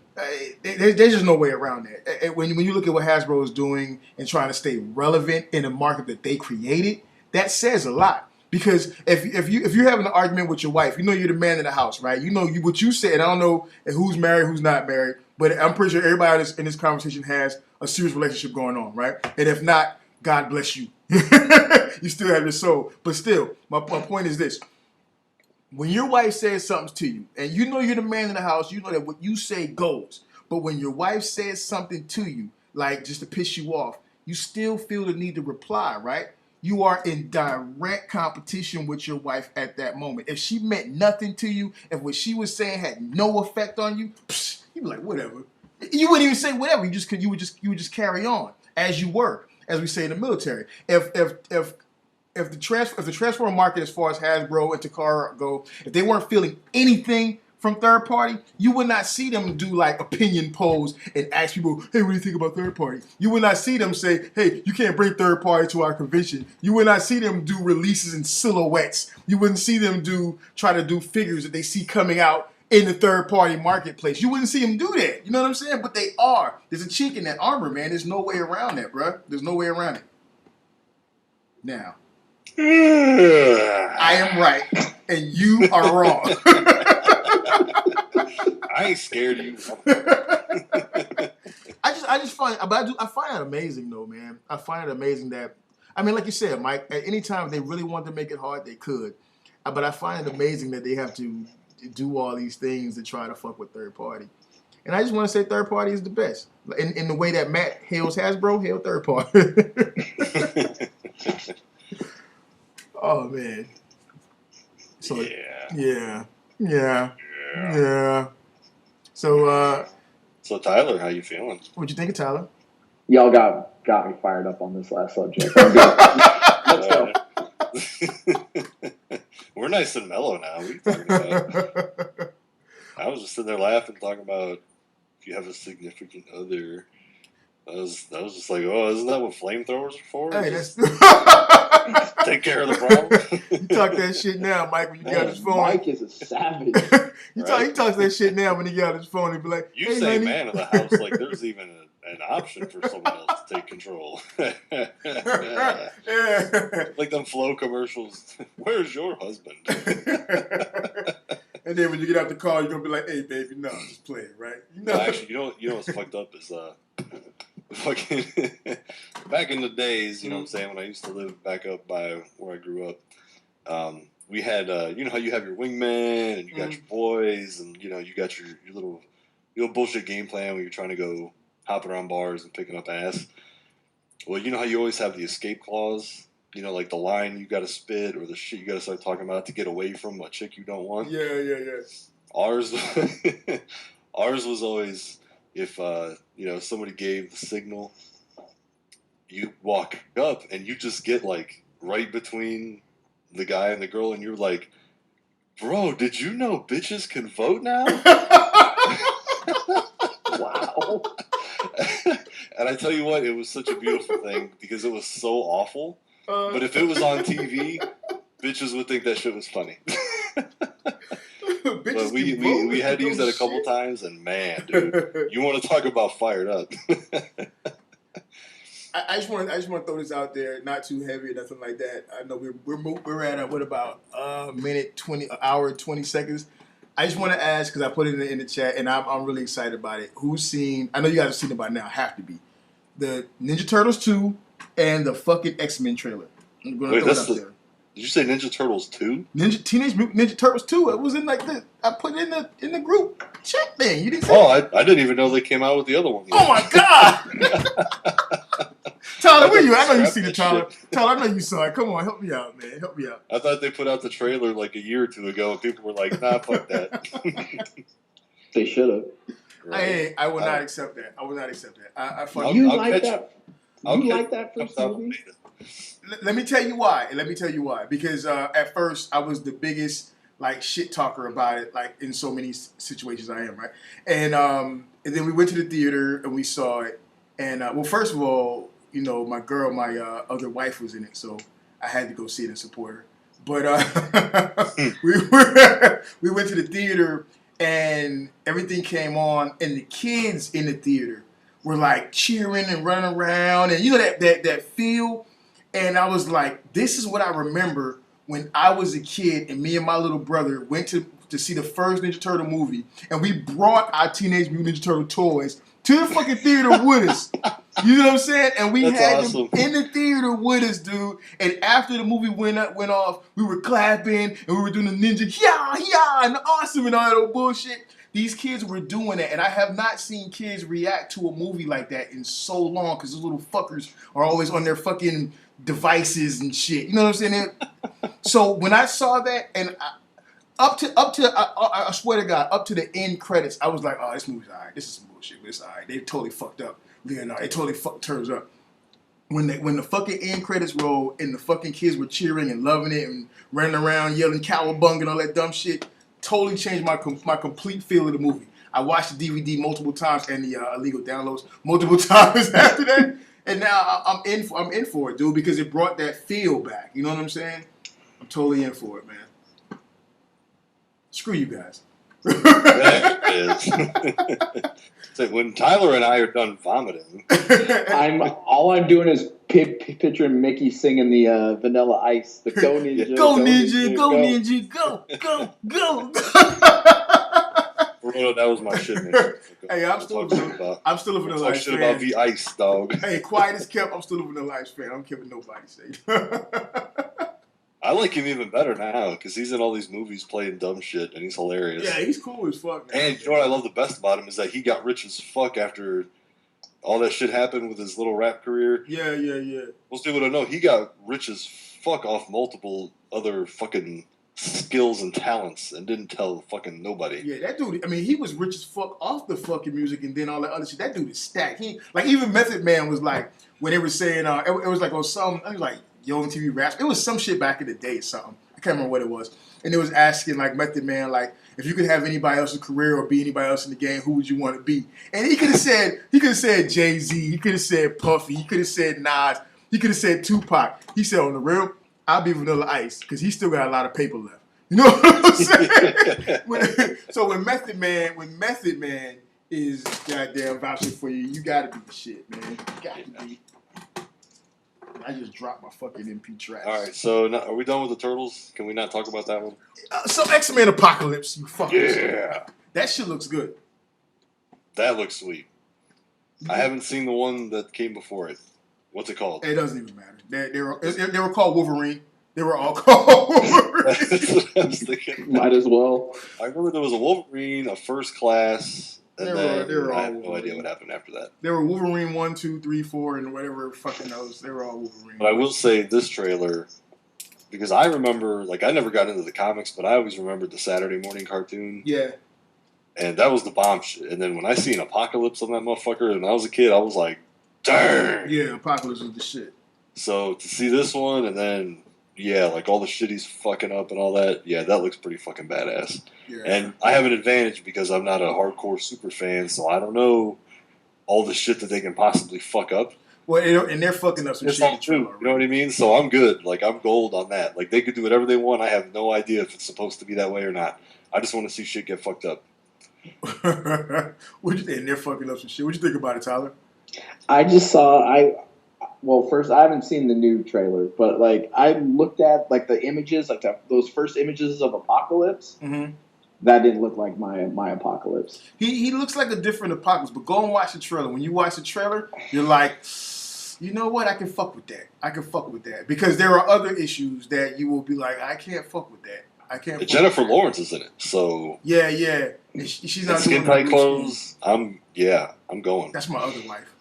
there's just no way around that. When you look at what Hasbro is doing and trying to stay relevant in a market that they created, that says a lot. Because if you're having an argument with your wife, you know you're the man in the house, right? You know what you said. And I don't know who's married, who's not married, but I'm pretty sure everybody in this conversation has a serious relationship going on, right? And if not, God bless you. You still have your soul. But still, my point is this. When your wife says something to you, and you know you're the man in the house, you know that what you say goes. But when your wife says something to you, like just to piss you off, you still feel the need to reply, right? You are in direct competition with your wife at that moment. If she meant nothing to you, if what she was saying had no effect on you, you'd be like, whatever. You wouldn't even say whatever. You would just carry on as you were, as we say in the military. If the Transformer market, as far as Hasbro and Takara go, if they weren't feeling anything from third party, you would not see them do like opinion polls and ask people, hey, what do you think about third party? You would not see them say, hey, you can't bring third party to our convention. You would not see them do releases in silhouettes. You wouldn't see them try to do figures that they see coming out in the third party marketplace. You wouldn't see them do that. You know what I'm saying? But they are. There's a chink in that armor, man. There's no way around that, bro. There's no way around it. Now, I am right, and you are wrong. I ain't scared of you. I find it amazing though, man. I find it amazing that, I mean, like you said, Mike, at any time they really wanted to make it hard, they could. But I find it amazing that they have to do all these things to try to fuck with third party. And I just want to say third party is the best. In the way that Matt hails Hasbro, hail third party. Oh man. So yeah. So Tyler, how you feeling? What'd you think of Tyler? Y'all got me fired up on this last subject. Let's go. We're nice and mellow now. What are you talking about? I was just sitting there laughing, talking about if you have a significant other. I was just like, oh, isn't that what flamethrowers are for? Hey, that's take care of the problem. You talk that shit now, Mike, when you get on his phone. Mike is a savage. He talks that shit now when he get on his phone and be like, you hey, say honey. man of the house like there's even an option for someone else to take control. Yeah. Like them Flow commercials. Where's your husband? And then when you get out the car, you're gonna be like, "Hey, baby, no, just play it, right?" No, actually, you know what's fucked up is fucking back in the days, you know what I'm saying, when I used to live back up by where I grew up, we had you know how you have your wingman and you got your boys and you know you got your little bullshit game plan when you're trying to go hopping around bars and picking up ass. Well, you know how you always have the escape clause. You know, like the line you got to spit or the shit you got to start talking about to get away from a chick you don't want. Yeah. Ours was always if you know somebody gave the signal, you walk up and you just get like right between the guy and the girl, and you're like, "Bro, did you know bitches can vote now?" Wow. And I tell you what, it was such a beautiful thing because it was so awful. But if it was on TV, bitches would think that shit was funny. But we had to use that a couple times, and man, dude, you want to talk about fired up? I just want to throw this out there, not too heavy or nothing like that. I know we're at what about minute 20, hour and 20 seconds. I just want to ask because I put it in the chat, and I'm really excited about it. Who's seen? I know you guys have seen it by now. Have to be the Ninja Turtles 2 and the fucking Xmen trailer. I'm gonna Wait, throw it that's up there. Did you say Ninja Turtles 2? Teenage Mutant Ninja Turtles 2. It was in like I put it in the group chat thing. You didn't say? Oh, I didn't even know they came out with the other one yet. Oh my god! Tyler, where you? I know you seen it, Tyler. Tyler, I know you saw it. Come on, help me out, man. Help me out. I thought they put out the trailer like a year or two ago, and people were like, "Nah, fuck that." They should have. Right. I will not accept that. I will not accept that. I fucking. You I'll like catch that? I'll You catch- like that first movie? Let me tell you why. Because at first I was the biggest like shit talker about it, like in so many situations I am, right? And then we went to the theater and we saw it. And well, first of all, you know, my other wife was in it, so I had to go see it and support her. But we went to the theater and everything came on, and the kids in the theater were like cheering and running around, and you know that feel. And I was like, this is what I remember when I was a kid and me and my little brother went to see the first Ninja Turtle movie, and we brought our Teenage Mutant Ninja Turtle toys to the fucking theater with us. You know what I'm saying? And we That's had awesome. them in the theater with us, dude. And after the movie went off, we were clapping and we were doing the ninja, yeah, and awesome and all that old bullshit. These kids were doing it, and I have not seen kids react to a movie like that in so long because those little fuckers are always on their fucking devices and shit. You know what I'm saying? So when I saw that, and I swear to God, up to the end credits, I was like, oh, this movie's alright. This is some bullshit, but it's alright. They totally fucked up Leonardo. They totally fucked turns up. When the fucking end credits rolled and the fucking kids were cheering and loving it and running around yelling cowabunga and all that dumb shit, totally changed my complete feel of the movie. I watched the DVD multiple times and the illegal downloads multiple times after that, and now I'm in for it, dude, because it brought that feel back. You know what I'm saying? I'm totally in for it, man. Screw you guys. That is. So when Tyler and I are done vomiting, All I'm doing is picturing Mickey singing the Vanilla Ice, the Go Ninja, Go Ninja, go Ninja, go. Bro, that was my shit, man. Hey, I'm still a Vanilla Talk Ice shit fan. about the ice, dog. Hey, quiet as kept, I'm still a Vanilla Ice fan. I don't care what nobody say. I like him even better now because he's in all these movies playing dumb shit and he's hilarious. Yeah, he's cool as fuck, man. And you know what I love the best about him is that he got rich as fuck after all that shit happened with his little rap career. Yeah. Most people don't know he got rich as fuck off multiple other fucking skills and talents and didn't tell fucking nobody. Yeah, that dude, I mean, he was rich as fuck off the fucking music and then all that other shit. That dude is stacked. Even Method Man was like, when they were saying, it was like on some, I was like, Yo MTV Raps. It was some shit back in the day or something. I can't remember what it was. And it was asking, like, Method Man, like, if you could have anybody else's career or be anybody else in the game, who would you want to be? And he could have said Jay-Z. He could have said Puffy. He could have said Nas. He could have said Tupac. He said, on the real, I'll be Vanilla Ice because he still got a lot of paper left. You know what I'm saying? So when Method Man is goddamn vouching for you, you gotta be the shit, man. You gotta be. I just dropped my fucking MP tracks. All right, so now, are we done with the Turtles? Can we not talk about that one? Some X-Men Apocalypse, you fuckers. Yeah. That shit looks good. That looks sweet. I haven't seen the one that came before it. What's it called? It doesn't even matter. They were called Wolverine. They were all called Wolverine. That's what I was thinking. Might as well. I remember there was a Wolverine, a First Class, and They then were I all have no Wolverine. idea what happened after that. They were Wolverine 1, 2, 3, 4, and whatever fucking those. They were all Wolverine. But I will say this trailer, because I remember, like, I never got into the comics, but I always remembered the Saturday morning cartoon. Yeah. And that was the bomb shit. And then when I seen Apocalypse on that motherfucker, and I was a kid, I was like, darn! Yeah, Apocalypse was the shit. So to see this one, and then, yeah, like all the shit he's fucking up and all that, yeah, that looks pretty fucking badass. Yeah. And I have an advantage because I'm not a hardcore super fan, so I don't know all the shit that they can possibly fuck up. Well, and they're fucking up some It's shit. all true. You know what I mean? So I'm good. Like, I'm gold on that. Like, they could do whatever they want. I have no idea if it's supposed to be that way or not. I just want to see shit get fucked up. What you think? And they're fucking up some shit. What you think about it, Tyler? I just saw well, first I haven't seen the new trailer, but like I looked at like the images, like those first images of Apocalypse. Mm-hmm. That didn't look like my Apocalypse. He looks like a different Apocalypse, but go and watch the trailer. When you watch the trailer, you're like, You know what? I can fuck with that. Because there are other issues that you will be like, I can't fuck with that. I can't. Fuck Jennifer with Lawrence is in it, so yeah. And she's not skin tight clothes. I'm going. That's my other wife.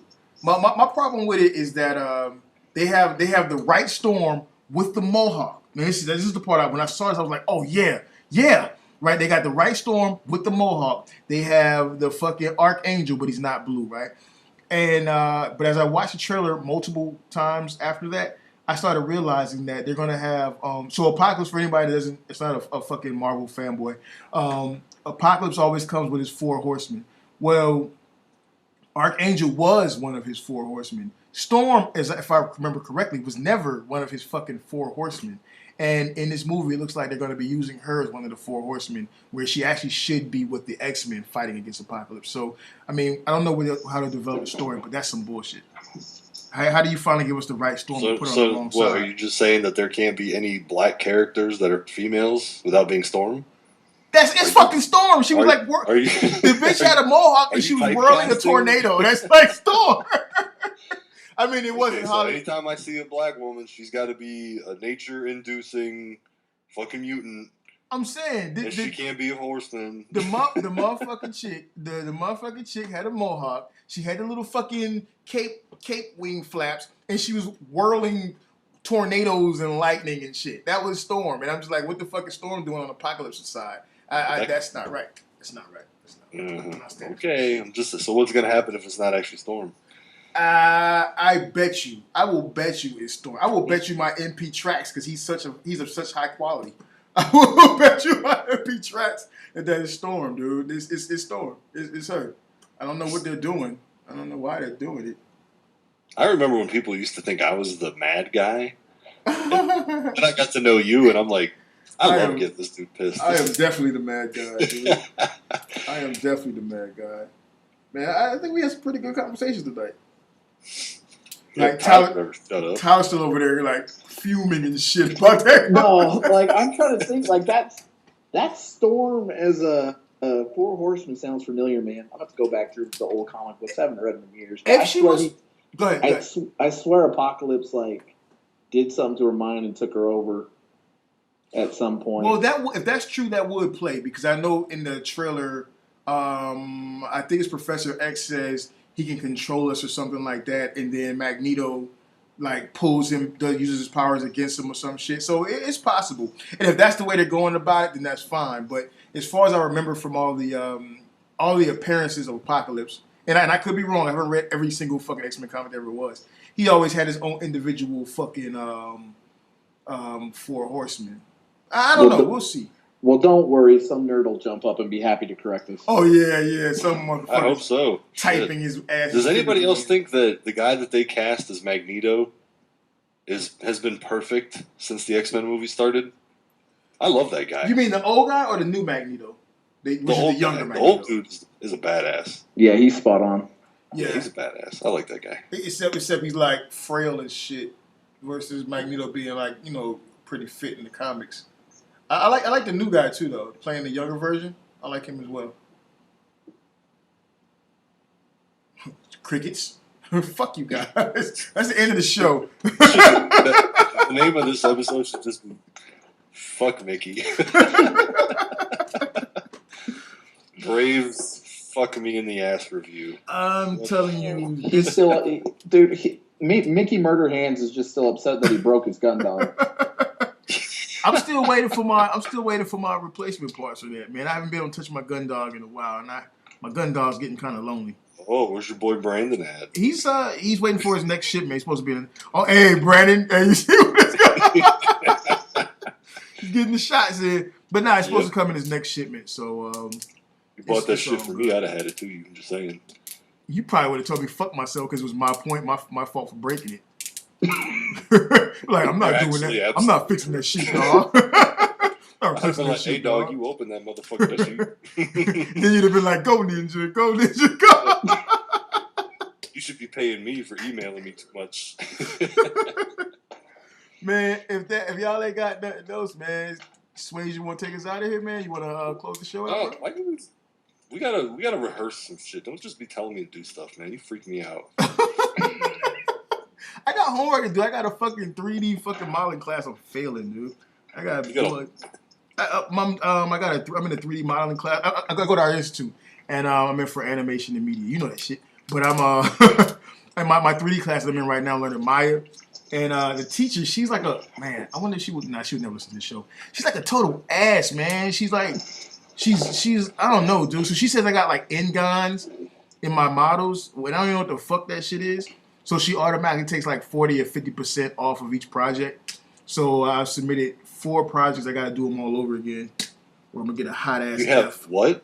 My problem with it is that they have the right Storm with the mohawk. Man, this is the part when I saw this, I was like, oh yeah. Right, they got the right Storm with the mohawk. They have the fucking Archangel, but he's not blue, right? And but as I watched the trailer multiple times after that, I started realizing that they're gonna have so Apocalypse, for anybody that doesn't, it's not a fucking Marvel fanboy. Apocalypse always comes with his 4 horsemen. Well, Archangel was one of his 4 horsemen. Storm, if I remember correctly, was never one of his fucking 4 horsemen. And in this movie, it looks like they're going to be using her as one of the 4 horsemen, where she actually should be with the Xmen fighting against Apocalypse. So, I mean, I don't know how to develop the story, but that's some bullshit. How do you finally give us the right Storm and put her on the wrong side? Are you just saying that there can't be any black characters that are females without being Storm? It's fucking Storm. She was like, the bitch had a mohawk and she was whirling a tornado. That's like Storm. I mean, it wasn't so anytime I see a black woman, she's got to be a nature-inducing fucking mutant. I'm saying she can't be a horseman. The motherfucking chick, the motherfucking chick had a mohawk. She had the little fucking cape wing flaps, and she was whirling tornadoes and lightning and shit. That was Storm, and I'm just like, what the fuck is Storm doing on Apocalypse's side? That's not right. That's not right. Mm-hmm. Okay, so what's gonna happen if it's not actually Storm? I bet you. I will bet you it's Storm. I will bet you my MP tracks because he's of such high quality. I will bet you my MP tracks that is Storm, dude. It's Storm. It's her. I don't know what they're doing. I don't know why they're doing it. I remember when people used to think I was the mad guy. And I got to know you, and I'm like, I love getting this dude pissed. I am definitely the mad guy, dude. I am definitely the mad guy. Man, I think we had some pretty good conversations tonight. Like Tyler's still over there, like fuming and shit about that. No, like I'm trying to think, like that Storm as a 4 horsemen sounds familiar, man. I'm gonna have to go back through the old comic books. I haven't read them in years. If she was, go ahead. I swear, Apocalypse like did something to her mind and took her over at some point. Well, if that's true, that would play because I know in the trailer, I think it's Professor X says he can control us or something like that, and then Magneto like pulls him, uses his powers against him or some shit. So it's possible, and if that's the way they're going about it, then that's fine. But as far as I remember from all the appearances of Apocalypse, and I could be wrong, I haven't read every single fucking X-Men comic there ever was. He always had his own individual fucking 4 horsemen. I don't know. We'll see. Well, don't worry. Some nerd will jump up and be happy to correct us. Oh, yeah. Some motherfucker. I hope so. Typing his ass. Does anybody else think that the guy that they cast as Magneto has been perfect since the X-Men movie started? I love that guy. You mean the old guy or the new Magneto? The younger Magneto. The old dude is a badass. Yeah, he's spot on. Yeah, he's a badass. I like that guy. Except he's like frail as shit versus Magneto being like, pretty fit in the comics. I like the new guy too though, playing the younger version. I like him as well. Crickets. Fuck you guys. That's the end of the show. The name of this episode should just be "Fuck Mickey." Braves fuck me in the ass review. I'm telling you, he's still, dude. Mickey Murder Hands is just still upset that he broke his gun dog. I'm still waiting for my replacement parts for that, man. I haven't been able to touch my gun dog in a while, and my gun dog's getting kind of lonely. Oh, where's your boy Brandon at? He's waiting for his next shipment. He's supposed to be in. Oh, hey Brandon, hey, you see what's going on? He's getting the shots in, but he's supposed to come in his next shipment. So you bought that shit for me. I'd have had it too. I'm just saying. You probably would have told me fuck myself because it was my point, my fault for breaking it. Like I'm not doing that. I'm not fixing that shit, dog. I'd have been like, hey, dog, you open that motherfucker. Then you'd have been like, go ninja, go. You should be paying me for emailing me too much. Man, if y'all ain't got nothing else, man, Sways, you want to take us out of here, man? You want to close the show out? We gotta rehearse some shit. Don't just be telling me to do stuff, man. You freak me out. I got homework to do. I got a fucking 3D fucking modeling class. I'm failing, dude. I got I'm in a 3D modeling class. I gotta go to our institute, and I'm in for animation and media. You know that shit. But I'm and my 3D class I'm in right now, I'm learning Maya. And the teacher, she's like I wonder if she would never listen to the show. She's like a total ass, man. She's I don't know, dude. So she says I got like Ngons in my models. When I don't even know what the fuck that shit is. So she automatically takes like 40 or 50% off of each project. So I've submitted 4 projects. I got to do them all over again. Or I'm gonna get a hot ass. You have F. What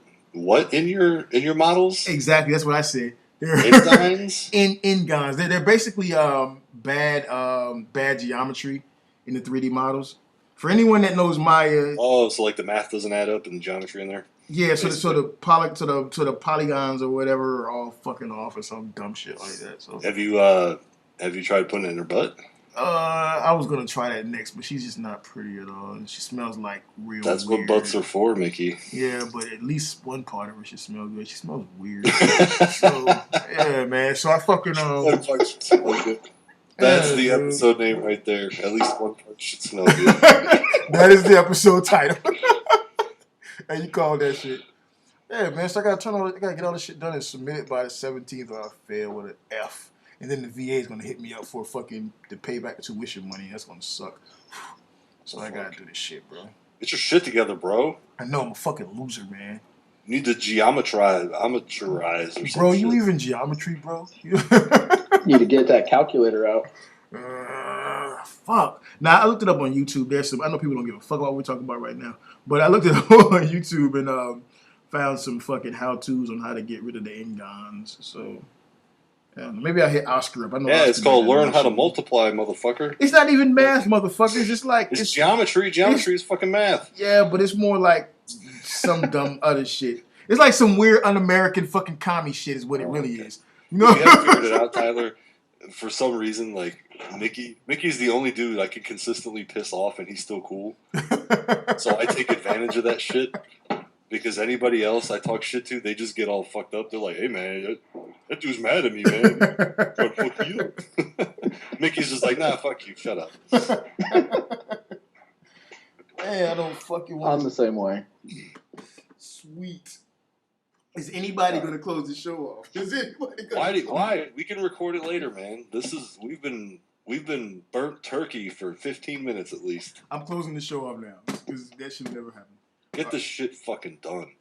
in your models? Exactly, that's what I said. They're Ngons. They're basically bad geometry in the 3D models. For anyone that knows Maya. Oh, so like the math doesn't add up in the geometry in there. Yeah, so the polygons or whatever are all fucking off or some dumb shit like that. So have you tried putting it in her butt? I was gonna try that next, but she's just not pretty at all. And she smells like real. That's weird. what butts are for, Mickey. Yeah, but at least one part of her should smell good. She smells weird. So yeah, man. So I fucking One part should smell good. That's the episode name right there. At least one part should smell good. That is the episode title. And you call that shit. Yeah, man. So I gotta get all this shit done and submit it by the 17th, or I fail with an F. And then the VA is gonna hit me up for to pay back the tuition money. That's gonna suck. So I gotta do this shit, bro. Get your shit together, bro. I know I'm a fucking loser, man. You need to amateurize or something. Bro, you even geometry, bro? You need to get that calculator out. Fuck. Now I looked it up on YouTube. I know people don't give a fuck about what we're talking about right now, but I looked it up on YouTube and found some fucking how-tos on how to get rid of the Ngons. So maybe I'll hit Oscar up. I know. Yeah, Oscar it's called Learn How to Multiply, motherfucker. It's not even math, motherfucker. It's just like it's geometry. Geometry is fucking math. Yeah, but it's more like some dumb other shit. It's like some weird un-American fucking commie shit is what it really is. You know? You haven't figured it out, Tyler. For some reason, like Mickey's the only dude I can consistently piss off, and he's still cool. So I take advantage of that shit because anybody else I talk shit to, they just get all fucked up. They're like, "Hey man, that dude's mad at me, man." Fuck you. Mickey's just like, "Nah, fuck you, shut up." Man, I don't fucking want. I'm the same way. Sweet. Is anybody going to close the show off? Is anybody Why? We can record it later, man. We've been burnt turkey for 15 minutes at least. I'm closing the show off now because that should never happen. Get this shit fucking done.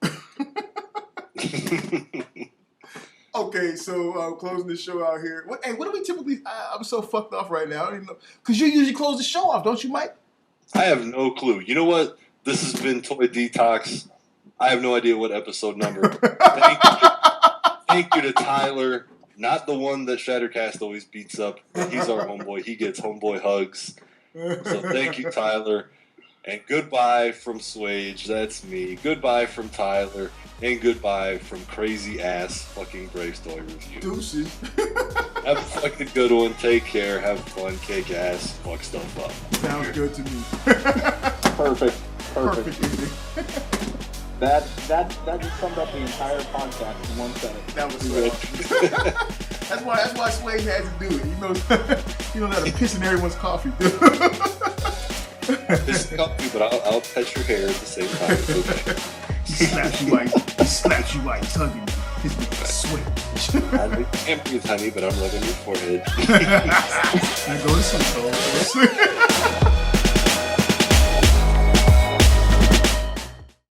Okay, so closing the show out here. What do we typically? I'm so fucked off right now. I don't even know because you usually close the show off, don't you, Mike? I have no clue. You know what? This has been Toy Detox. I have no idea what episode number. Thank you to Tyler, not the one that ShatteredCast always beats up. He's our homeboy. He gets homeboy hugs. So thank you, Tyler. And goodbye from Swage. That's me. Goodbye from Tyler. And goodbye from crazy ass fucking Brave Story Review. Deuces. Have a fucking good one. Take care. Have fun. Kick ass. Fuck stuff up. Sounds good to me. Perfect. Perfect. That just summed up the entire podcast in one sentence. That was good. That's why Slade had to do it. He knows how to piss in everyone's coffee. Piss in coffee, but I'll pet your hair at the same time. It's okay. He slaps you like tugging. His sweat. I can't breathe, honey, but I'm rubbing your forehead. Now go to sleep, though.